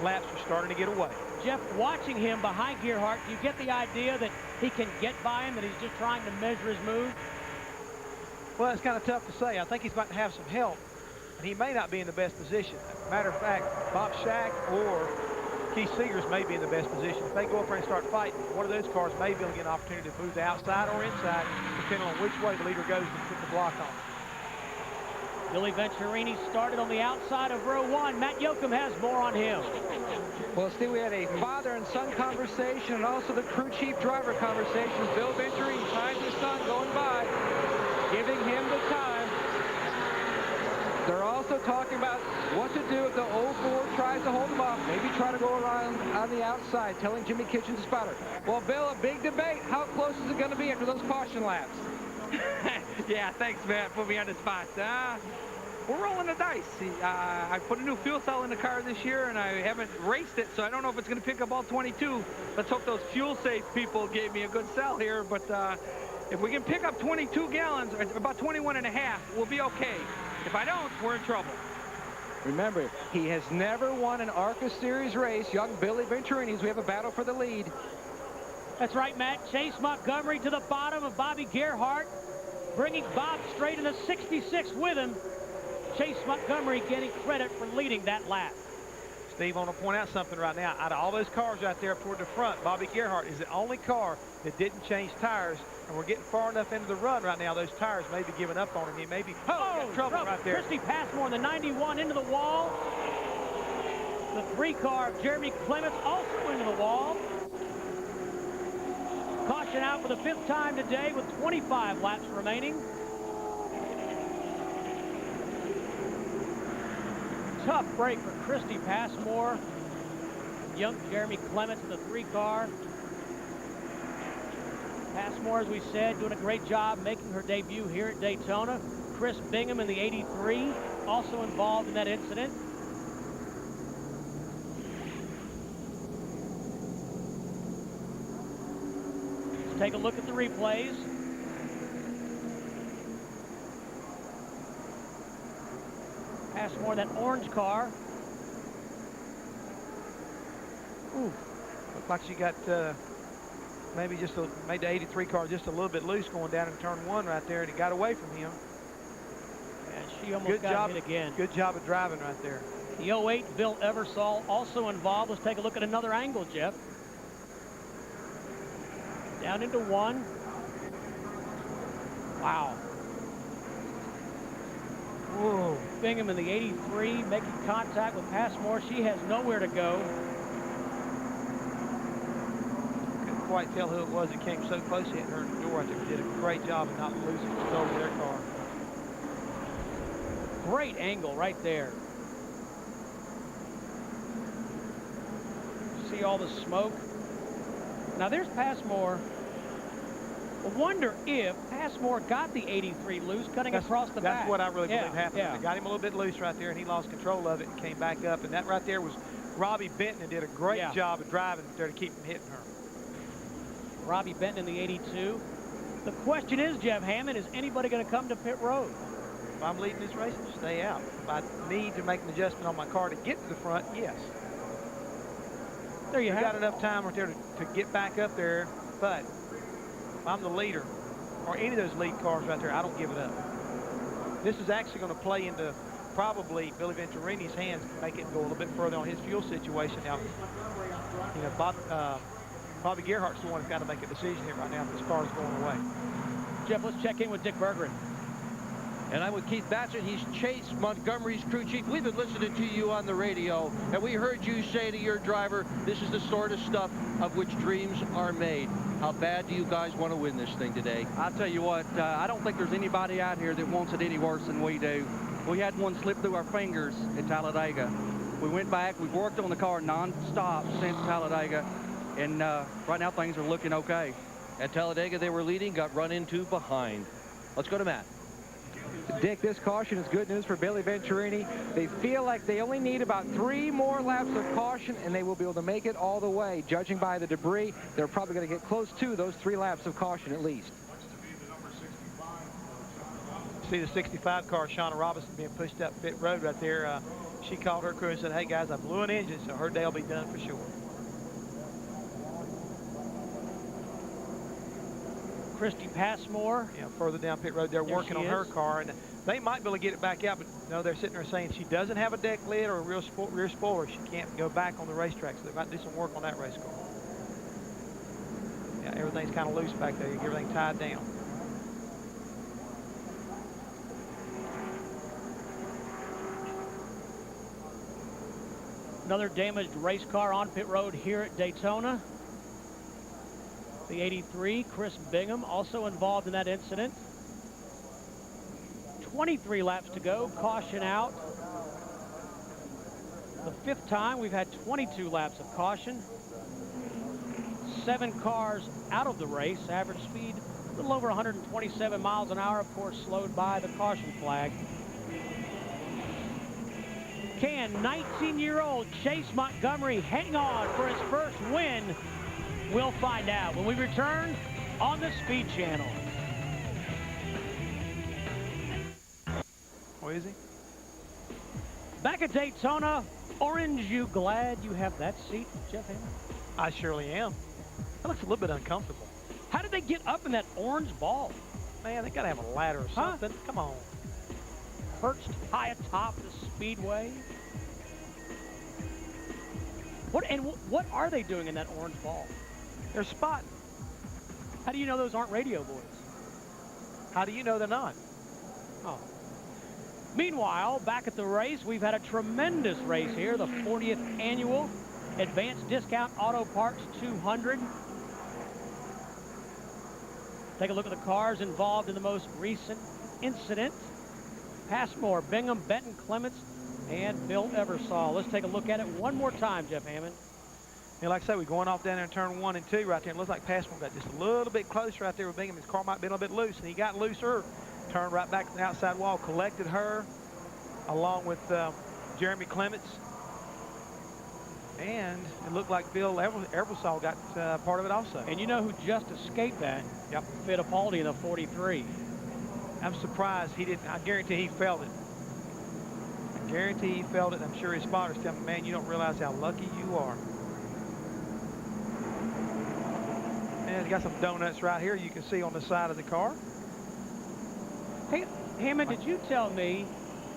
laps are starting to get away.
Jeff, watching him behind Gerhart, do you get the idea that he can get by him, that he's just trying to measure his move?
Well, it's kind of tough to say. I think he's about to have some help, and he may not be in the best position. Matter of fact, Bob Shack or Keith Seegers may be in the best position. If they go up there and start fighting, one of those cars may be able to get an opportunity to move the outside or inside, depending on which way the leader goes to put the block on.
Billy Venturini started on the outside of row one. Matt Yoakum has more on him.
Well, Steve, we had a father and son conversation and also the crew chief driver conversation. Bill Venturini finds his son going by, giving him the time. They're also talking about what to do if the 04 tries to hold him off. Maybe try to go around on the outside, telling Jimmy Kitchen to spotter. Well, Bill, a big debate. How close is it going to be after those caution laps?
Yeah, thanks, Matt. Put me on the spot. We're rolling the dice. See, I put a new fuel cell in the car this year, and I haven't raced it, so I don't know if it's going to pick up all 22. Let's hope those fuel-safe people gave me a good sell here, but if we can pick up 22 gallons, or about 21 and a half, we'll be okay. If I don't, we're in trouble.
Remember, he has never won an ARCA Series race. Young Billy Venturini, we have a battle for the lead.
That's right, Matt. Chase Montgomery to the bottom of Bobby Gerhart, bringing Bob straight in the 66 with him. Chase Montgomery getting credit for leading that lap.
Steve, I want to point out something right now. Out of all those cars right there up toward the front, Bobby Gerhart is the only car that didn't change tires, and we're getting far enough into the run right now, those tires may be giving up on him. He may be got trouble right there.
Christy Passmore in the 91 into the wall. The 3 car of Jeremy Clements also into the wall. Caution out for the 5th time today with 25 laps remaining. Tough break for Christy Passmore. Young Jeremy Clements in the 3 car. Passmore, as we said, doing a great job making her debut here at Daytona. Chris Bingham in the 83, also involved in that incident. Let's take a look at the replays. Passmore, that orange car.
Ooh, looks like she got
maybe just made the 83 car just a little bit loose going down in turn 1 right there, and it got away from him.
And she almost got hit again.
Good job of driving right there.
The 08 Bill Eversole also involved. Let's take a look at another angle, Jeff. Down into 1. Wow. Whoa. Bingham in the 83 making contact with Passmore. She has nowhere to go.
Couldn't quite tell who it was that came so close to hitting her in the door. I think they did a great job of not losing control of their car.
Great angle right there. See all the smoke? Now there's Passmore. I wonder if Passmore got the 83 loose, cutting across the back.
That's what I really believe happened.
Yeah.
They got him a little bit loose right there, and he lost control of it and came back up. And that right there was Robbie Benton, that did a great job of driving there to keep from hitting her.
Robbie Benton in the 82. The question is, Jeff Hammond, is anybody going to come to pit road?
If I'm leading this race, stay out. If I need to make an adjustment on my car to get to the front, yes.
There you have
got
it.
enough time right there to get back up there, but if I'm the leader, or any of those lead cars right there, I don't give it up. This is actually going to play into probably Billy Venturini's hands to make it go a little bit further on his fuel situation. Now, you know, Bobby Gerhardt's the one who's got to make a decision here right now if this car is going away.
Jeff, let's check in with Dick Berggren.
And I'm with Keith Bassett. He's Chase Montgomery's crew chief. We've been listening to you on the radio, and we heard you say to your driver, this is the sort of stuff of which dreams are made. How bad do you guys want to win this thing today?
I'll tell you what, I don't think there's anybody out here that wants it any worse than we do. We had one slip through our fingers at Talladega. We went back, we've worked on the car non-stop since Talladega, and right now things are looking okay.
At Talladega, they were leading, got run into behind. Let's go to Matt.
Dick, this caution is good news for Billy Venturini. They feel like they only need about 3 more laps of caution, and they will be able to make it all the way. Judging by the debris, they're probably going to get close to those 3 laps of caution at least. See the 65 car, Shauna Robinson, being pushed up pit road right there. She called her crew and said, hey, guys, I blew an engine, so her day will be done for sure.
Christy Passmore.
Yeah, further down pit road, they're working on her car, and they might be able to get it back out, but no, they're sitting there saying she doesn't have a deck lid or a rear spoiler. She can't go back on the racetrack, so they might do some work on that race car. Yeah, everything's kind of loose back there. You get everything tied down.
Another damaged race car on pit road here at Daytona. The 83, Chris Bingham, also involved in that incident. 23 laps to go, caution out. The 5th time we've had 22 laps of caution. 7 cars out of the race, average speed a little over 127 miles an hour, of course slowed by the caution flag. Can 19-year-old Chase Montgomery hang on for his first win? We'll find out when we return on the Speed Channel.
Where is he?
Back at Daytona, Orange, you glad you have that seat, Jeff Hammond?
I surely am. That looks a little bit uncomfortable.
How did they get up in that orange ball?
Man, they got to have a ladder or something. Come on.
Perched high atop the speedway. What are they doing in that orange ball?
They're spotting.
How do you know those aren't radio boys?
How do you know they're not?
Oh. Meanwhile, back at the race, we've had a tremendous race here, the 40th annual Advanced Discount Auto Parts 200. Take a look at the cars involved in the most recent incident. Passmore, Bingham, Benton, Clements, and Bill Eversole. Let's take a look at it one more time, Jeff Hammond.
Yeah, like I said, we're going off down there in turn 1 and 2 right there. It looks like Passmore got just a little bit closer right there with Bingham. His car might be a little bit loose, and he got looser. Turned right back to the outside wall, collected her, along with Jeremy Clements. And it looked like Bill Eversole got part of it also.
And you know who just escaped that?
Yep.
Fittipaldi in the 43.
I'm surprised he didn't. I guarantee he felt it. I guarantee he felt it. I'm sure his spotters tell him, man, you don't realize how lucky you are. And he's got some donuts right here you can see on the side of the car.
Hey, Hammond, did you tell me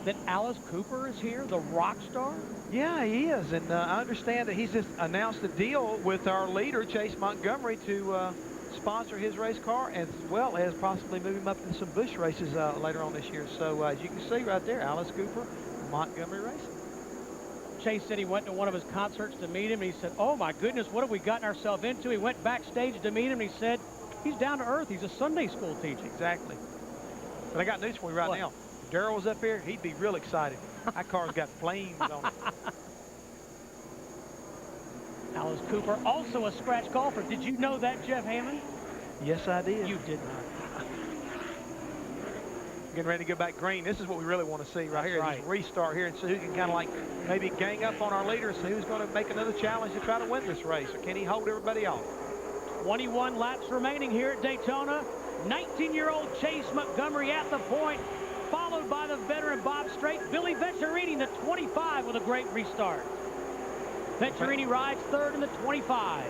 that Alice Cooper is here, the rock star?
Yeah, he is. And I understand that he's just announced a deal with our leader, Chase Montgomery, to sponsor his race car, as well as possibly move him up in some Busch races later on this year. So as you can see right there, Alice Cooper, Montgomery Racing.
Chase said he went to one of his concerts to meet him, and he said, oh my goodness, what have we gotten ourselves into? He went backstage to meet him, and he said, he's down to earth. He's a Sunday school teacher.
Exactly. But I got news for you right now. If Darrell was up here, he'd be real excited. That car's got flames on it.
Alice Cooper, also a scratch golfer. Did you know that, Jeff Hammond?
Yes, I did.
You did not.
Getting ready to go back green. This is what we really want to see right here.
Right.
Just restart here and see who can kind of like maybe gang up on our leader and see who's going to make another challenge to try to win this race. Or can he hold everybody off?
21 laps remaining here at Daytona. 19-year-old Chase Montgomery at the point, followed by the veteran Bob Strait. Billy Venturini, the 25, with a great restart. Venturini rides third in the 25.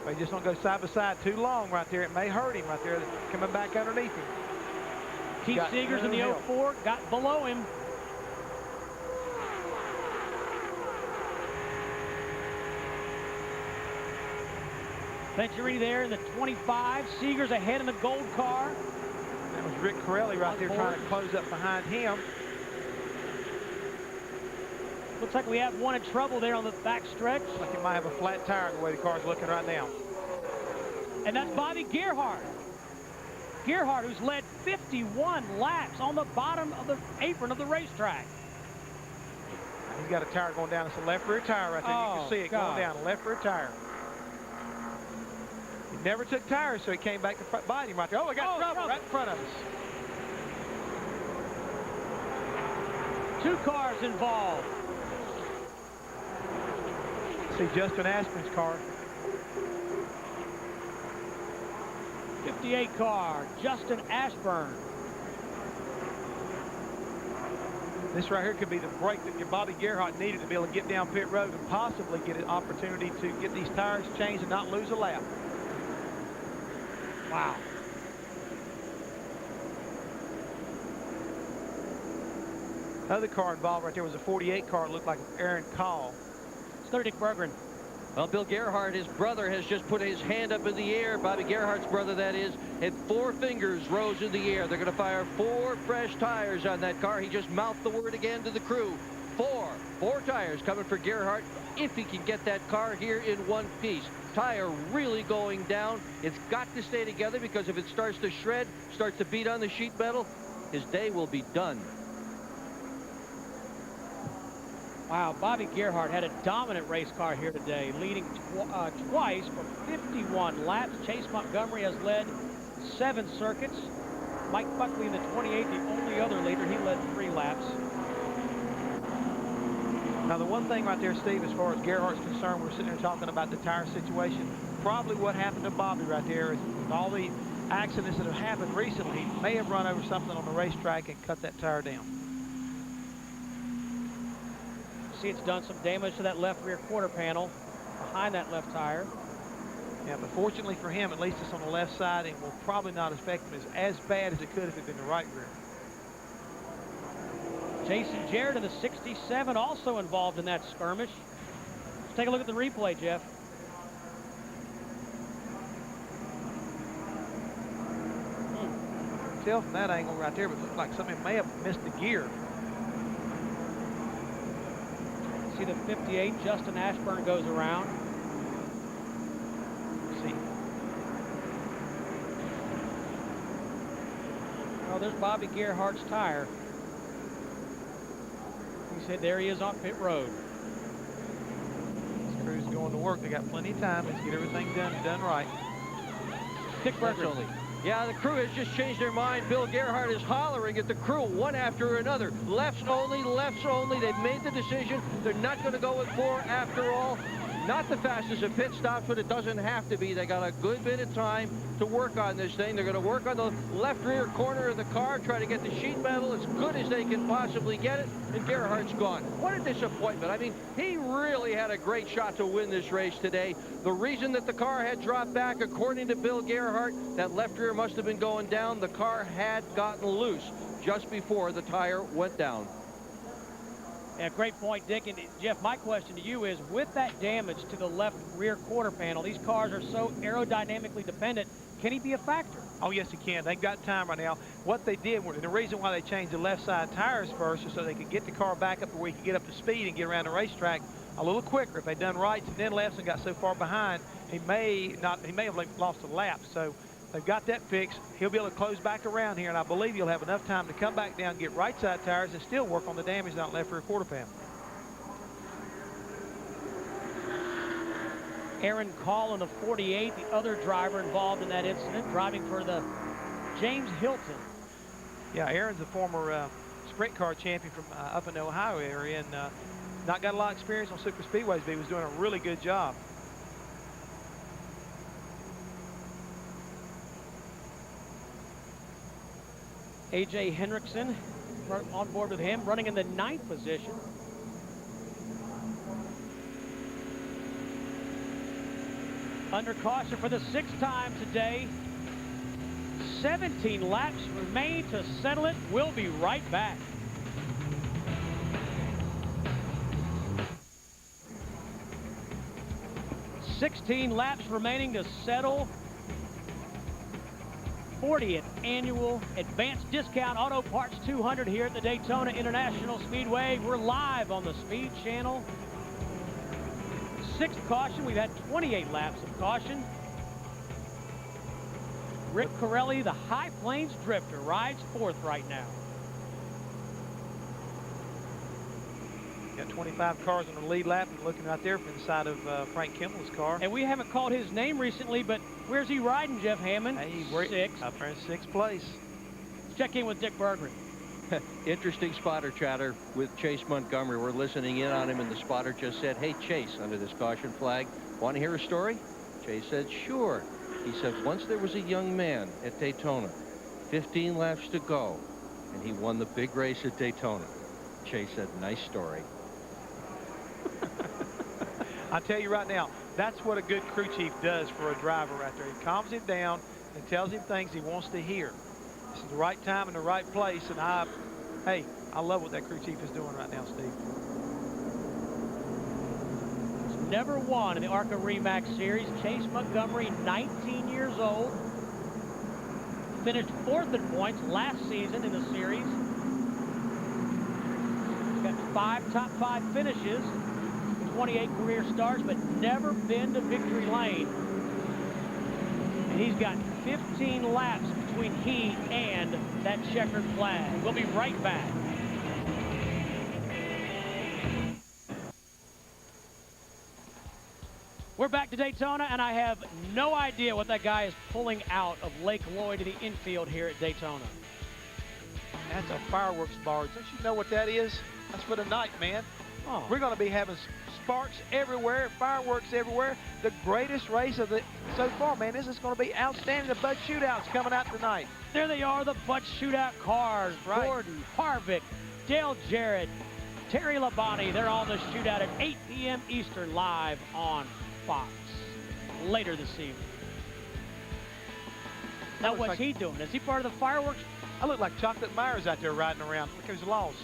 But he just don't go side by side too long right there. It may hurt him right there, coming back underneath him.
Keith Seegers in the 04 got below him. Venturini there in the 25. Seegers ahead in the gold car.
That was Rick Corelli right there trying to close up behind him.
Looks like we have one in trouble there on the back stretch.
Looks like he might have a flat tire the way the car's looking right now.
And that's Bobby Gerhart. Gerhart, who's led 51 laps on the bottom of the apron of the racetrack.
He's got a tire going down. It's a left rear tire right there. You can see it going down, a left rear tire. He never took tires, so he came back to bite him right there. Oh, we got trouble right in front of us.
Two cars involved.
See Justin Aspin's car.
58 car, Justin Ashburn.
This right here could be the break that Bobby Gerhart needed to be able to get down pit road and possibly get an opportunity to get these tires changed and not lose a lap.
Wow.
Other car involved right there was a 48 car. It looked like Aaron Call.
It's Dick Berggren.
Well, Bill Gerhart, his brother, has just put his hand up in the air. Bobby Gerhart's brother, that is, had 4 fingers rose in the air. They're going to fire 4 fresh tires on that car. He just mouthed the word again to the crew. 4 tires coming for Gerhart if he can get that car here in one piece. Tire really going down. It's got to stay together because if it starts to shred, starts to beat on the sheet metal, his day will be done.
Wow, Bobby Gerhart had a dominant race car here today, leading twice for 51 laps. Chase Montgomery has led 7 circuits. Mike Buckley in the 28, the only other leader, he led 3 laps.
Now, the one thing right there, Steve, as far as Gerhart's concerned, we're sitting there talking about the tire situation. Probably what happened to Bobby right there is with all the accidents that have happened recently, he may have run over something on the racetrack and cut that tire down.
See, it's done some damage to that left rear quarter panel behind that left tire.
Yeah, but fortunately for him, at least it's on the left side and will probably not affect him as bad as it could if it had been the right rear.
Jason Jarrett in the 67 also involved in that skirmish. Let's take a look at the replay, Jeff.
Tell from that angle right there, but it looked like something may have missed the gear.
See the 58, Justin Ashburn goes around.
See.
Well, there's Bobby Gerhart's tire. He said there he is on pit road.
This crew's going to work. They got plenty of time. Let's get everything done right.
Dick Berggren.
Yeah, the crew has just changed their mind. Bill Gerhart is hollering at the crew one after another. Lefts only, lefts only. They've made the decision. They're not going to go with 4 after all. Not the fastest of pit stops, but it doesn't have to be. They got a good bit of time to work on this thing. They're going to work on the left rear corner of the car, try to get the sheet metal as good as they can possibly get it, and Gerhardt's gone. What a disappointment. I mean, he really had a great shot to win this race today. The reason that the car had dropped back, according to Bill Gerhardt, that left rear must have been going down. The car had gotten loose just before the tire went down.
Yeah, great point, Dick. And Jeff, my question to you is, with that damage to the left rear quarter panel, these cars are so aerodynamically dependent, can he be a factor?
Oh, yes, he can. They've got time right now. What they did, and the reason why they changed the left side tires first is so they could get the car back up to where he could get up to speed and get around the racetrack a little quicker. If they'd done rights and then lefts and got so far behind, he may have lost a lap. So they've got that fixed. He'll be able to close back around here, and I believe he'll have enough time to come back down, get right side tires, and still work on the damage down left rear quarter panel.
Aaron Call in the 48, the other driver involved in that incident, driving for the James Hilton.
Yeah, Aaron's a former sprint car champion from up in the Ohio area, and not got a lot of experience on super speedways, but he was doing a really good job.
A.J. Hendrickson on board with him, running in the 9th position. Under caution for the 6th time today. 17 laps remain to settle it. We'll be right back. $16 laps remaining to settle 40th annual Advanced Discount Auto Parts 200 here at the Daytona International Speedway. We're live on the Speed Channel. 6th caution. We've had 28 laps of caution. Rick Corelli, the High Plains drifter, rides 4th right now.
Got 25 cars on the lead lap, and looking right there from inside of Frank Kimmel's car.
And we haven't called his name recently, but where's he riding, Jeff Hammond?
Hey, we're
6th.
up there in 6th place.
Let's check in with Dick Berggren.
Interesting spotter chatter with Chase Montgomery. We're listening in on him, and the spotter just said, "Hey, Chase," under this caution flag, "want to hear a story?" Chase said, "Sure." He said, "Once there was a young man at Daytona, 15 laps to go, and he won the big race at Daytona." Chase said, "Nice story."
I tell you right now, that's what a good crew chief does for a driver right there. He calms him down and tells him things he wants to hear. This is the right time and the right place, and hey, I love what that crew chief is doing right now, Steve.
He's never won in the ARCA REMAX Series. Chase Montgomery, 19 years old. Finished 4th in points last season in the series. He's got 5 top 5 finishes, 28 career starts, but never been to victory lane. And he's got 15 laps between he and that checkered flag. We'll be right back. We're back to Daytona, and I have no idea what that guy is pulling out of Lake Lloyd to the infield here at Daytona.
That's a fireworks barge. Don't you know what that is? That's for the night, man.
Oh.
We're going to be having sparks everywhere, fireworks everywhere. The greatest race of so far, man. This is going to be outstanding. The Bud Shootouts coming out tonight.
There they are, the Bud Shootout cars.
Right.
Gordon, Harvick, Dale Jarrett, Terry Labonte. They're all in the shootout at 8 p.m. Eastern, live on Fox later this evening. Now, what's
like
he doing? Is he part of the fireworks?
I look like Chocolate Myers out there riding around. Look who's lost.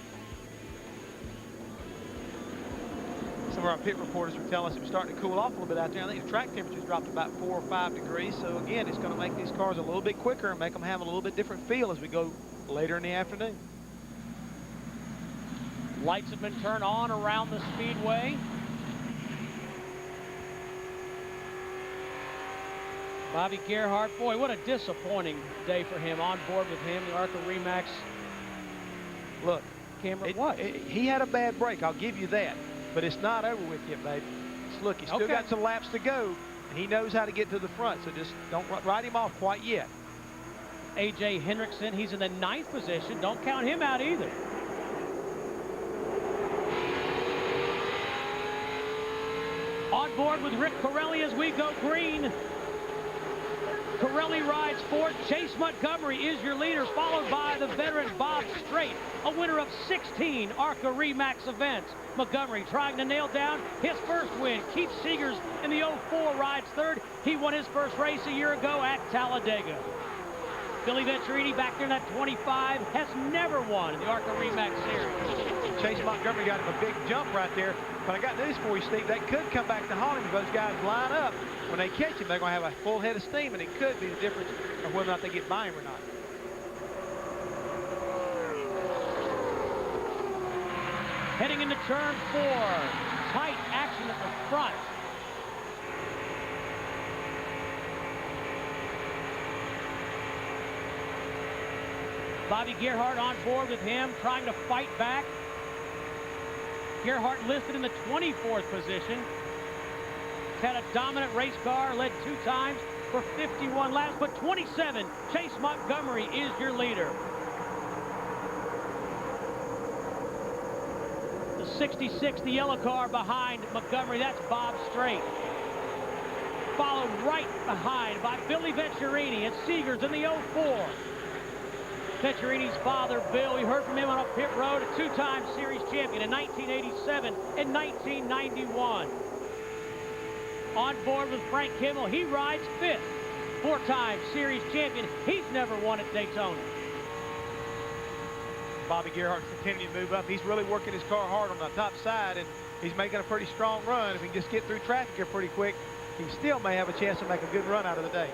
Some of our pit reporters were telling us it was starting to cool off a little bit out there. I think the track temperature's dropped about 4 or 5 degrees. So again, it's going to make these cars a little bit quicker and make them have a little bit different feel as we go later in the afternoon.
Lights have been turned on around the speedway. Bobby Gerhart, boy, what a disappointing day for him. On board with him, the ARCA REMAX.
Look,
Cameron,
he had a bad break, I'll give you that. But it's not over with yet, baby. Look, he's still got some laps to go, and he knows how to get to the front, so just don't ride him off quite yet.
A.J. Hendrickson, he's in the 9th position. Don't count him out either. On board with Rick Corelli as we go green. Corelli rides fourth. Chase Montgomery is your leader, followed by the veteran Bob Strait, a winner of 16 ARCA REMAX events. Montgomery trying to nail down his first win. Keith Seegers in the 04 rides third. He won his first race a year ago at Talladega. Billy Venturini back there in that 25 has never won in the ARCA REMAX series.
Chase Montgomery got him a big jump right there. But I got news for you, Steve. That could come back to haunt him if those guys line up. When they catch him, they're going to have a full head of steam, and it could be the difference of whether or not they get by him or not.
Heading into turn 4. Tight action at the front. Bobby Gerhart on board with him, trying to fight back. Gerhart listed in the 24th position. Had a dominant race car, led 2 times for 51 laps, but 27, Chase Montgomery is your leader. The 66, the yellow car behind Montgomery, that's Bob Strait. Followed right behind by Billy Venturini and Seegers in the 04. Venturini's father, Bill, we heard from him on a pit road, a 2-time series champion in 1987 and 1991. On board with Frank Kimmel, he rides 5th. 4-time series champion. He's never won at Daytona.
Bobby Gerhart's continuing to move up. He's really working his car hard on the top side, and he's making a pretty strong run. If he can just get through traffic here pretty quick, he still may have a chance to make a good run out of the day.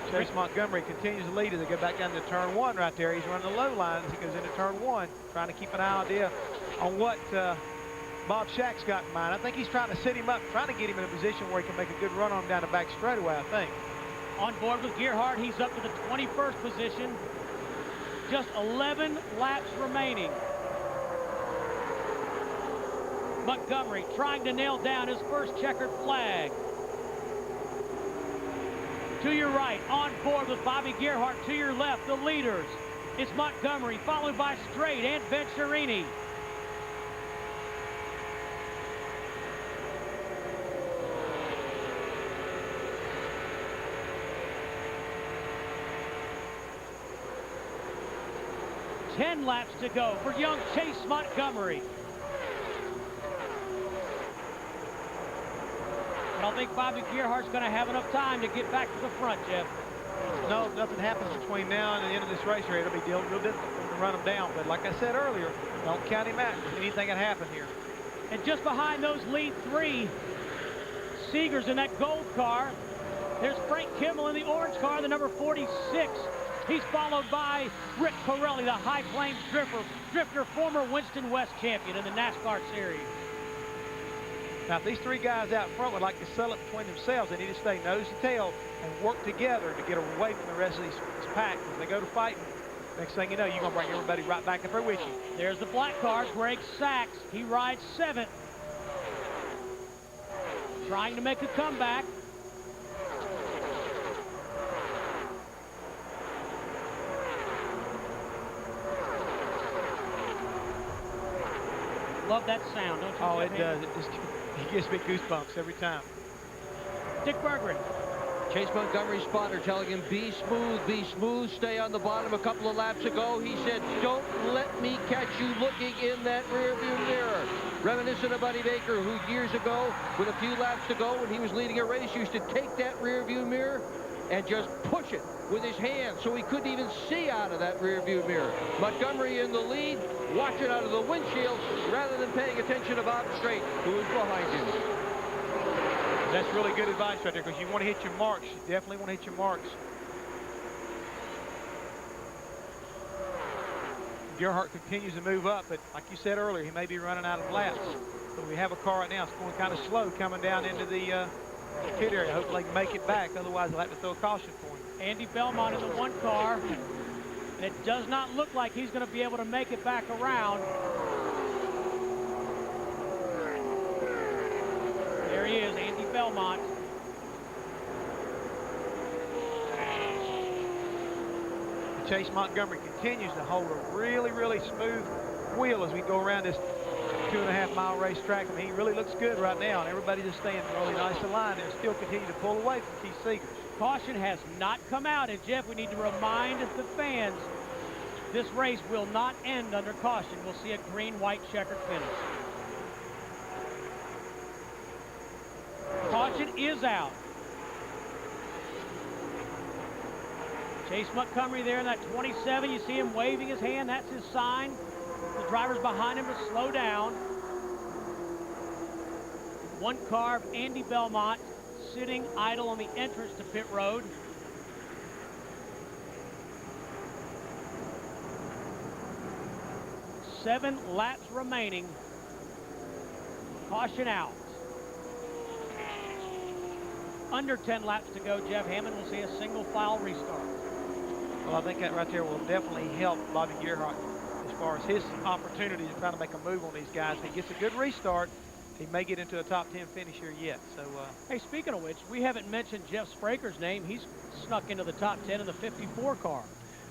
Chase Montgomery continues to lead as they go back down to turn 1 right there. He's running the low line as he goes into turn 1, trying to keep an idea on what Bob Shack's got in mind. I think he's trying to set him up, trying to get him in a position where he can make a good run on him down the back straightaway, I think.
On board with Gerhart, he's up to the 21st position. Just 11 laps remaining. Montgomery trying to nail down his first checkered flag. To your right, on board with Bobby Gerhart. To your left, the leaders. It's Montgomery, followed by Strait and Venturini. Ten laps to go for young Chase Montgomery. I don't think Bobby Gerhart's going to have enough time to get back to the front, Jeff.
No, nothing happens between now and the end of this race here. It'll be real difficult to run him down. But like I said earlier, don't count him out. Anything can happen here.
And just behind those lead 3, Seegers in that gold car. There's Frank Kimmel in the orange car, the number 46. He's followed by Rick Corelli, the High Plains drifter, former Winston West champion in the NASCAR series.
Now, if these 3 guys out front would like to settle it between themselves, they need to stay nose to tail and work together to get away from the rest of this pack. If they go to fighting, next thing you know, you're going to bring everybody right back up there with you.
There's the black car, Greg Sachs. He rides 7th. Trying to make a comeback. Love that sound, don't you?
Oh, it does. It gives me goosebumps every time.
Dick Berggren.
Chase Montgomery's spotter telling him, be smooth, stay on the bottom. A couple of laps ago, he said, don't let me catch you looking in that rearview mirror. Reminiscent of Buddy Baker, who years ago, with a few laps to go, when he was leading a race, used to take that rearview mirror and just push it with his hand so he couldn't even see out of that rearview mirror. Montgomery in the lead, watching out of the windshield rather than paying attention to Bob Strait, who is behind him.
That's really good advice right there, because you want to hit your marks. You definitely want to hit your marks. Gerhart continues to move up, but like you said earlier, he may be running out of laps. But we have a car right now. It's going kind of slow coming down into the pit area. Hopefully they can make it back. Otherwise, they'll have to throw a caution for him.
Andy Belmont in the 1 car. And it does not look like he's going to be able to make it back around. There he is, Andy Belmont.
Chase Montgomery continues to hold a really, really smooth wheel as we go around this 2.5-mile racetrack. I mean, he really looks good right now, and everybody just staying really nice in line there. Still continue to pull away from Keith Seegers.
Caution has not come out, and Jeff, we need to remind the fans, this race will not end under caution. We'll see a green-white checkered finish. Caution is out. Chase Montgomery there in that 27. You see him waving his hand. That's his sign. The driver's behind him to slow down. One car of Andy Belmont sitting idle on the entrance to pit road. Seven laps remaining. Caution out. Under 10 laps to go, Jeff Hammond will see a single file restart.
Well, I think that right there will definitely help Bobby Gerhart as far as his opportunity to try to make a move on these guys. If he gets a good restart, he may get into a top 10 finish here yet. So,
hey, speaking of which, we haven't mentioned Jeff Spraker's name. He's snuck into the top 10 in the 54 car.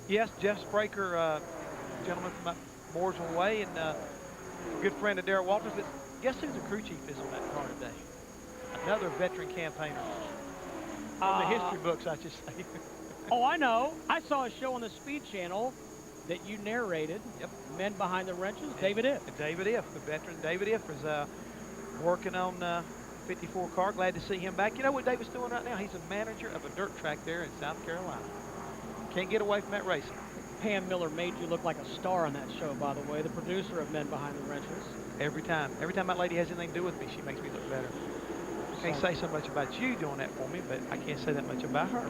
Yes, Jeff Spraker, gentleman from Mooresville Way, and a good friend of Darrell Walters. But guess who the crew chief is on that car today? Another veteran campaigner. From the history books, I should say.
Oh, I know. I saw a show on the Speed Channel that you narrated.
Yep.
Men Behind the Wrenches, David If.
David If, the veteran David If, is working on 54 car. Glad to see him back. You know what David's doing right now? He's a manager of a dirt track there in South Carolina. Can't get away from that racing.
Pam Miller made you look like a star on that show, by the way, the producer of Men Behind the Wrenches.
Every time that lady has anything to do with me, she makes me look better. Can't say so much about you doing that for me, but I can't say that much about her.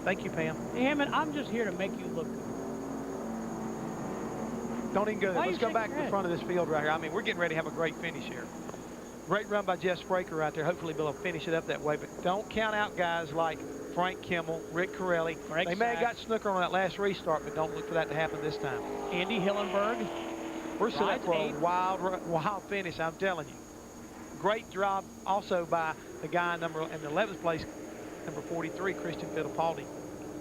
Thank you, Pam.
Hey, Hammond, I'm just here to make you look good.
Don't even go there. Let's go back to the front of this field right here. I mean, we're getting ready to have a great finish here. Great run by Jeff Spraker right there. Hopefully, Bill will finish it up that way. But don't count out guys like Frank Kimmel, Rick Corelli. They may have got snooker on that last restart, but don't look for that to happen this time.
Andy Hillenberg.
We're set up for a wild finish, I'm telling you. Great job also by the guy in the 11th place, number 43, Christian Fittipaldi.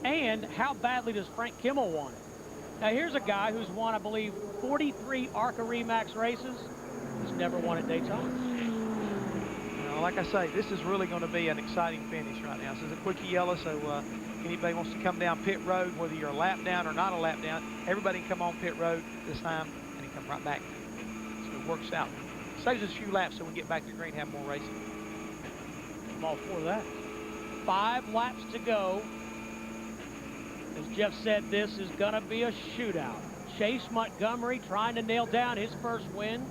And how badly does Frank Kimmel want it? Now, here's a guy who's won, I believe, 43 ARCA REMAX races. He's never won at Daytona.
Well, like I say, this is really going to be an exciting finish right now. This is a quickie yellow, so anybody wants to come down pit road, whether you're a lap down or not a lap down, everybody can come on pit road this time, and he come right back. So it works out. Saves us a few laps so we get back to the green and have more racing.
I'm all for that. 5 laps to go. As Jeff said, this is going to be a shootout. Chase Montgomery trying to nail down his first win,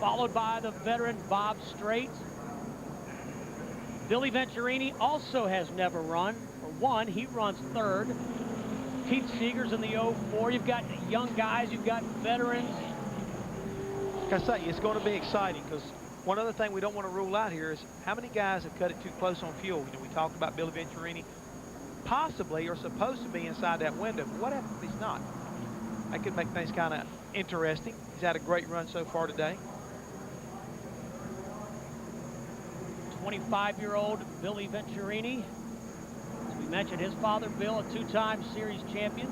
followed by the veteran Bob Strait. Billy Venturini also has never run or won. He runs third. Keith Seegers in the 04. You've got young guys. You've got veterans.
Like I say, it's going to be exciting because one other thing we don't want to rule out here is how many guys have cut it too close on fuel. You know, we talked about Billy Venturini possibly or supposed to be inside that window. But what happens if he's not? That could make things kind of interesting. He's had a great run so far today.
25-year-old Billy Venturini. As we mentioned, his father, Bill, a 2-time series champion.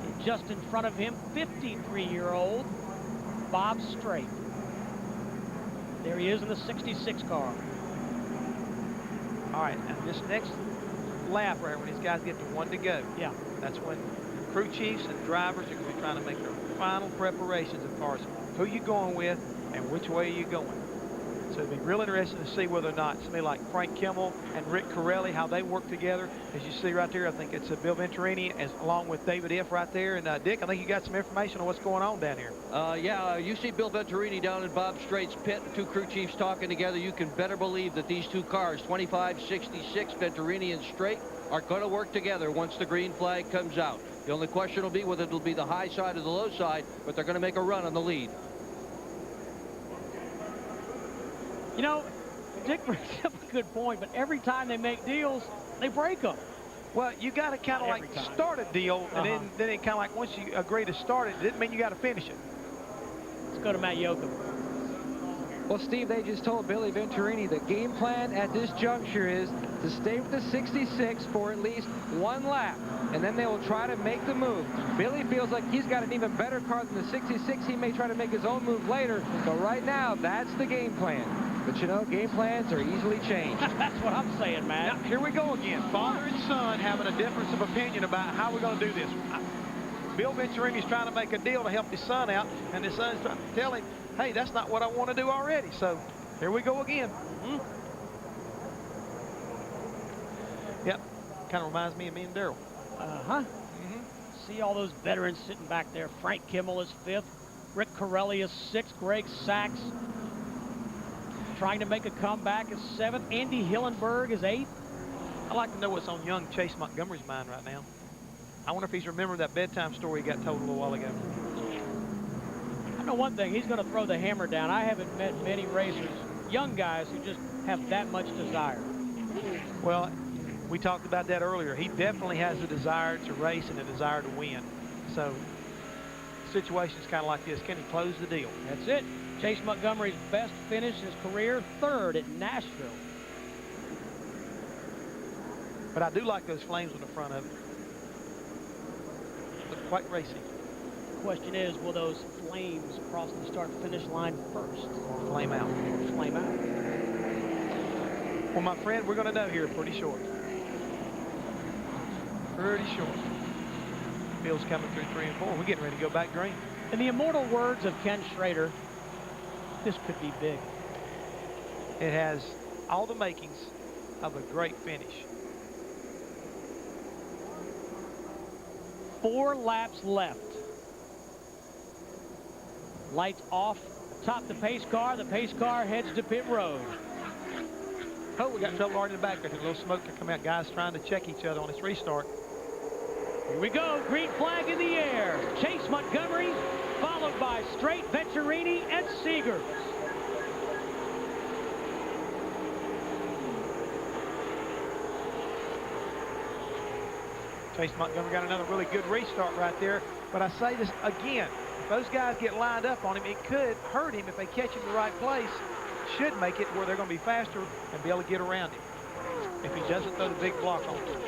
And just in front of him, 53-year-old Bob Strait. There he is in the 66 car.
All right, and this next lap right when these guys get to 1 to go.
Yeah.
That's when crew chiefs and drivers are going to be trying to make their final preparations as far as who you're going with and which way you're going. So it'll be real interesting to see whether or not somebody like Frank Kimmel and Rick Corelli, how they work together. As you see right there, I think it's Bill Venturini along with David If right there. And Dick, I think you got some information on what's going on down here.
Yeah, you see Bill Venturini down in Bob Strait's pit, the 2 crew chiefs talking together. You can better believe that these 2 cars, 2566, Venturini and Strait, are going to work together once the green flag comes out. The only question will be whether it'll be the high side or the low side, but they're going to make a run on the lead.
You know, Dick brings up a good point, but every time they make deals, they break them.
Well, you got to kind of like start a deal, and then it kind of like once you agree to start it, it doesn't mean you got to finish it.
Let's go to Matt Yoakum.
Well, Steve, they just told Billy Venturini the game plan at this juncture is to stay with the 66 for at least one lap, and then they will try to make the move. Billy feels like he's got an even better car than the 66. He may try to make his own move later, but right now, that's the game plan. But you know, game plans are easily changed.
That's what I'm saying, Matt.
Now, here we go again. Father and son having a difference of opinion about how we're going to do this. Bill Venturini's trying to make a deal to help his son out, and his son's trying to tell him, hey, that's not what I want to do already. So here we go again. Yep, kind of reminds me of me and Daryl.
See all those veterans sitting back there. Frank Kimmel is 5th. Rick Corelli is 6th. Greg Sachs trying to make a comeback is 7th. Andy Hillenberg is 8th.
I'd like to know what's on young Chase Montgomery's mind right now. I wonder if he's remembered that bedtime story he got told a little while ago.
I know one thing, he's going to throw the hammer down. I haven't met many racers, young guys, who just have that much desire.
Well, we talked about that earlier. He definitely has a desire to race and a desire to win. So situations kind of like this, can he close the deal?
That's it. Chase Montgomery's best finish in his career, 3rd at Nashville.
But I do like those flames on the front of it. Look quite racy.
Question is, will those flames cross the start-finish line first?
Or flame out.
Flame out.
Well, my friend, we're going to know here pretty short. Pretty short. Bill's coming through 3 and 4. We're getting ready to go back green.
In the immortal words of Ken Schrader, this could be big.
It has all the makings of a great finish.
4 laps left. Lights off atop the pace car. The pace car heads to pit road.
Oh, we got trouble already in the back there. There's a little smoke to come out. Guys trying to check each other on this restart.
Here we go. Green flag in the air. Chase Montgomery, followed by Straight, Venturini, and Seegers.
Chase Montgomery got another really good restart right there. But I say this again, if those guys get lined up on him, it could hurt him if they catch him in the right place. Should make it where they're going to be faster and be able to get around him if he doesn't throw the big block on him.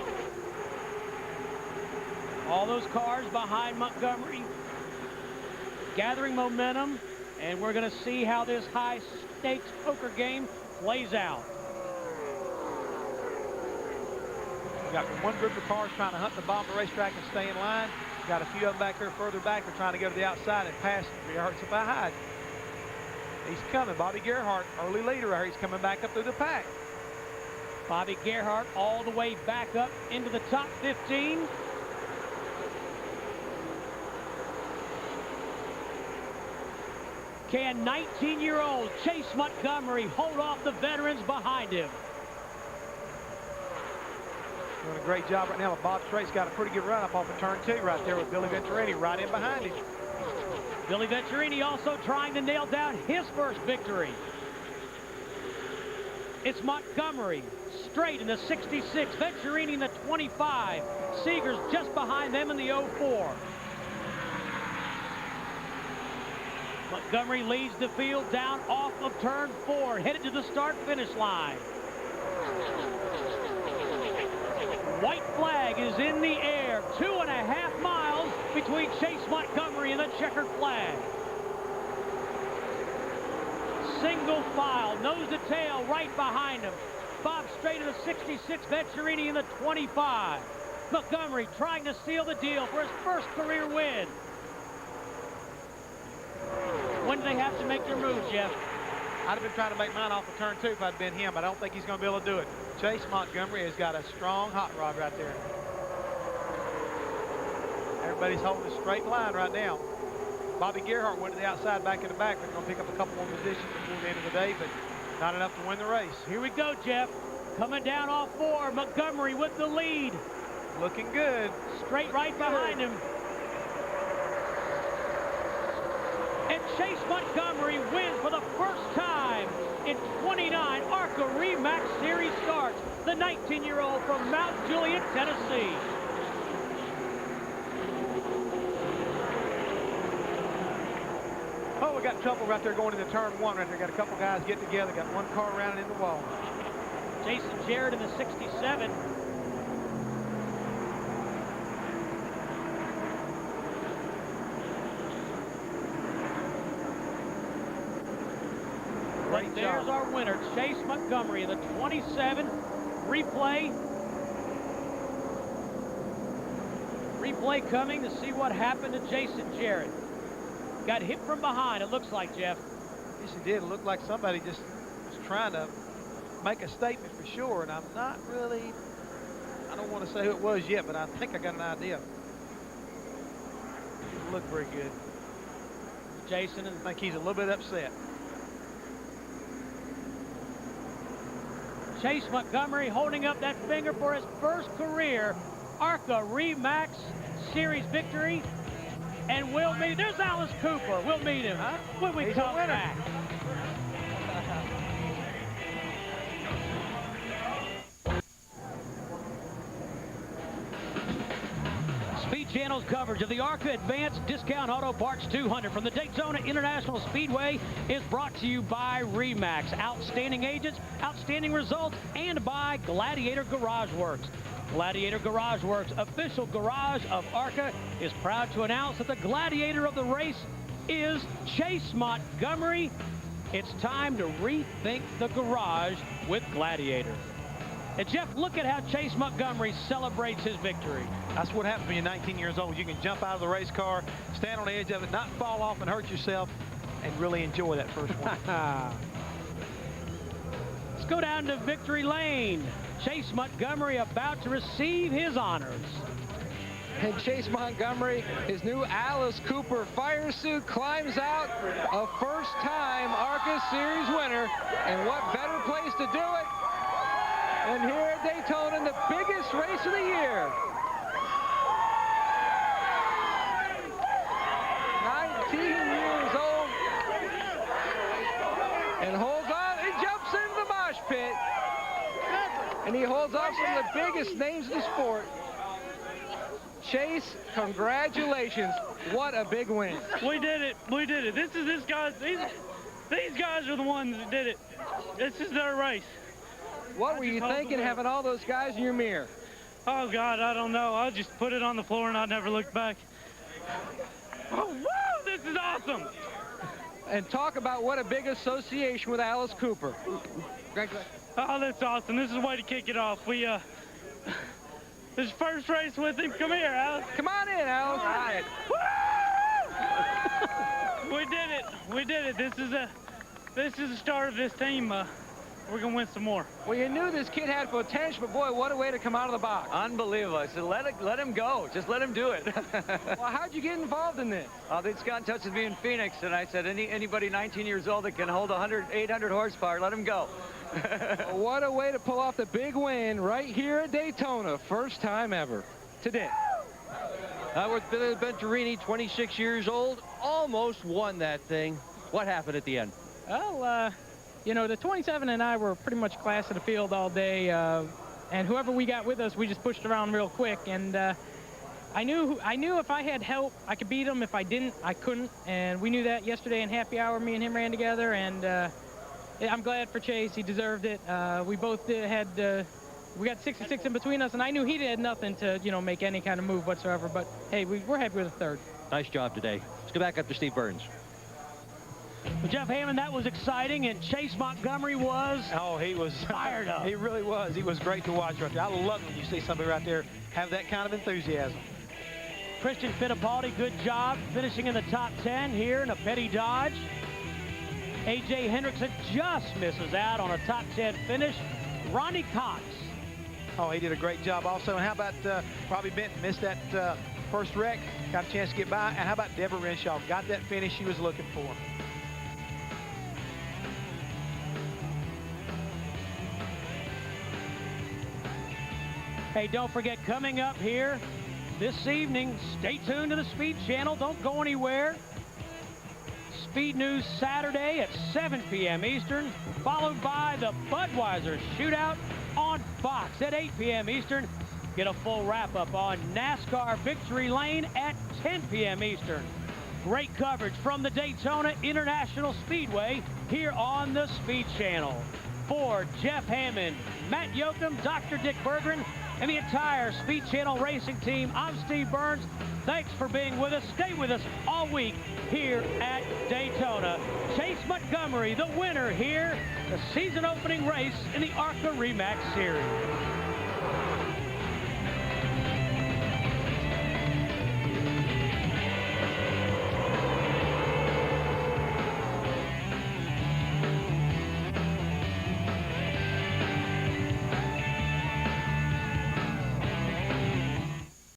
All those cars behind Montgomery gathering momentum, and we're going to see how this high-stakes poker game plays out.
We got one group of cars trying to hunt the bottom of the racetrack and stay in line. Got a few of them back there further back. They're trying to go to the outside and pass Gerhardt's behind. He's coming. Bobby Gerhardt, early leader. He's coming back up through the pack.
Bobby Gerhardt all the way back up into the top 15. Can 19-year-old Chase Montgomery hold off the veterans behind him?
Doing a great job right now. Bob Straight's got a pretty good run up off of turn 2 right there with Billy Venturini right in behind him.
Billy Venturini also trying to nail down his first victory. It's Montgomery, Straight in the 66, Venturini in the 25, Seegers just behind them in the 04. Montgomery leads the field down off of turn 4, headed to the start-finish line. White flag is in the air. 2.5 miles between Chase Montgomery and the checkered flag. Single file, nose to tail, right behind him. Bob Straight in the 66, Venturini in the 25. Montgomery trying to seal the deal for his first career win. When do they have to make their move, Jeff?
I'd have been trying to make mine off of turn 2 if I'd been him, but I don't think he's going to be able to do it. Chase Montgomery has got a strong hot rod right there. Everybody's holding a straight line right now. Bobby Gerhardt went to the outside, back in the back. They're going to pick up a couple more positions before the end of the day, but not enough to win the race.
Here we go, Jeff. Coming down off 4. Montgomery with the lead.
Looking good.
Straight right behind him. And Chase Montgomery wins for the first time in 29 ARCA REMAX Series starts. The 19-year-old from Mount Juliet, Tennessee.
Oh, we got trouble right there going into turn 1 right there. Got a couple guys getting together. Got one car rounding in the wall.
Jason Jarrett in the 67. But there's our winner, Chase Montgomery, the 27. Replay coming to see what happened to Jason Jarrett. Got hit from behind, it looks like, Jeff.
Yes, he did. It looked like somebody just was trying to make a statement for sure, and I'm not really, I don't want to say who it was yet, but I think I got an idea. He doesn't look very good.
Jason,
I think he's a little bit upset.
Chase Montgomery holding up that finger for his first career ARCA RE/MAX Series victory. And we'll meet, there's Alice Cooper. We'll meet him when we come back. Speed Channel's coverage of the ARCA Advanced Discount Auto Parts 200 from the Daytona International Speedway is brought to you by RE/MAX. Outstanding agents, outstanding results, and by Gladiator Garage Works. Gladiator Garage Works, official garage of ARCA, is proud to announce that the gladiator of the race is Chase Montgomery. It's time to rethink the garage with Gladiator. And Jeff, look at how Chase Montgomery celebrates his victory.
That's what happens when you're 19 years old. You can jump out of the race car, stand on the edge of it, not fall off and hurt yourself, and really enjoy that first one.
Let's go down to victory lane. Chase Montgomery about to receive his honors.
And Chase Montgomery, his new Alice Cooper fire suit, climbs out, a first-time ARCA Series winner. And what better place to do it than here at Daytona in the biggest race of the year. 19 years old. And holds on, he jumps into the mosh pit. And he holds off some of the biggest names in the sport. Chase, congratulations. What a big win.
We did it. We did it. These guys are the ones that did it. This is their race.
What were you thinking having all those guys in your mirror?
Oh, God, I don't know. I just put it on the floor and I never looked back. Oh, woo! This is awesome.
And talk about what a big association with Alice Cooper. Congratulations.
Oh, that's awesome. This is a way to kick it off. This first race with him. Come here, Alice.
Come on in, Alice. Hi.
We did it. We did it. This is the start of this team. We're going to win some more.
Well, you knew this kid had potential, but boy, what a way to come out of the box.
Unbelievable. I said, let him go. Just let him do it.
Well, how'd you get involved in this?
They just got in touch with me in Phoenix, and I said, anybody 19 years old that can hold 800 horsepower, let him go.
What a way to pull off the big win right here at Daytona. First time ever. Today.
With Billy Venturini, 26 years old, almost won that thing. What happened at the end?
Well, you know, the 27 and I were pretty much class of the field all day, and whoever we got with us, we just pushed around real quick. And I knew if I had help, I could beat him. If I didn't, I couldn't. And we knew that yesterday in happy hour. Me and him ran together, and I'm glad for Chase. He deserved it. We both we got 66 in between us, and I knew he had nothing to, you know, make any kind of move whatsoever. But hey, we're happy with the third.
Nice job today. Let's go back up to Steve Burns.
Well, Jeff Hammond, that was exciting, and Chase Montgomery was
he was
fired up.
He really was. He was great to watch right there. I love when you see somebody right there have that kind of enthusiasm.
Christian Fittipaldi, good job finishing in the top 10 here in a Petty Dodge. A.J. Hendrickson just misses out on a top 10 finish. Ronnie Cox.
Oh, he did a great job also. And how about Robbie Benton missed that first wreck, got a chance to get by. And how about Deborah Renshaw? Got that finish she was looking for.
Hey, don't forget, coming up here this evening, stay tuned to the Speed Channel. Don't go anywhere. Speed News Saturday at 7 p.m. Eastern, followed by the Budweiser Shootout on Fox at 8 p.m. Eastern. Get a full wrap-up on NASCAR Victory Lane at 10 p.m. Eastern. Great coverage from the Daytona International Speedway here on the Speed Channel. For Jeff Hammond, Matt Yoakum, Dr. Dick Berggren, and the entire Speed Channel Racing team, I'm Steve Burns. Thanks for being with us. Stay with us all week here at Daytona. Chase Montgomery, the winner here, the season opening race in the ARCA REMAX Series.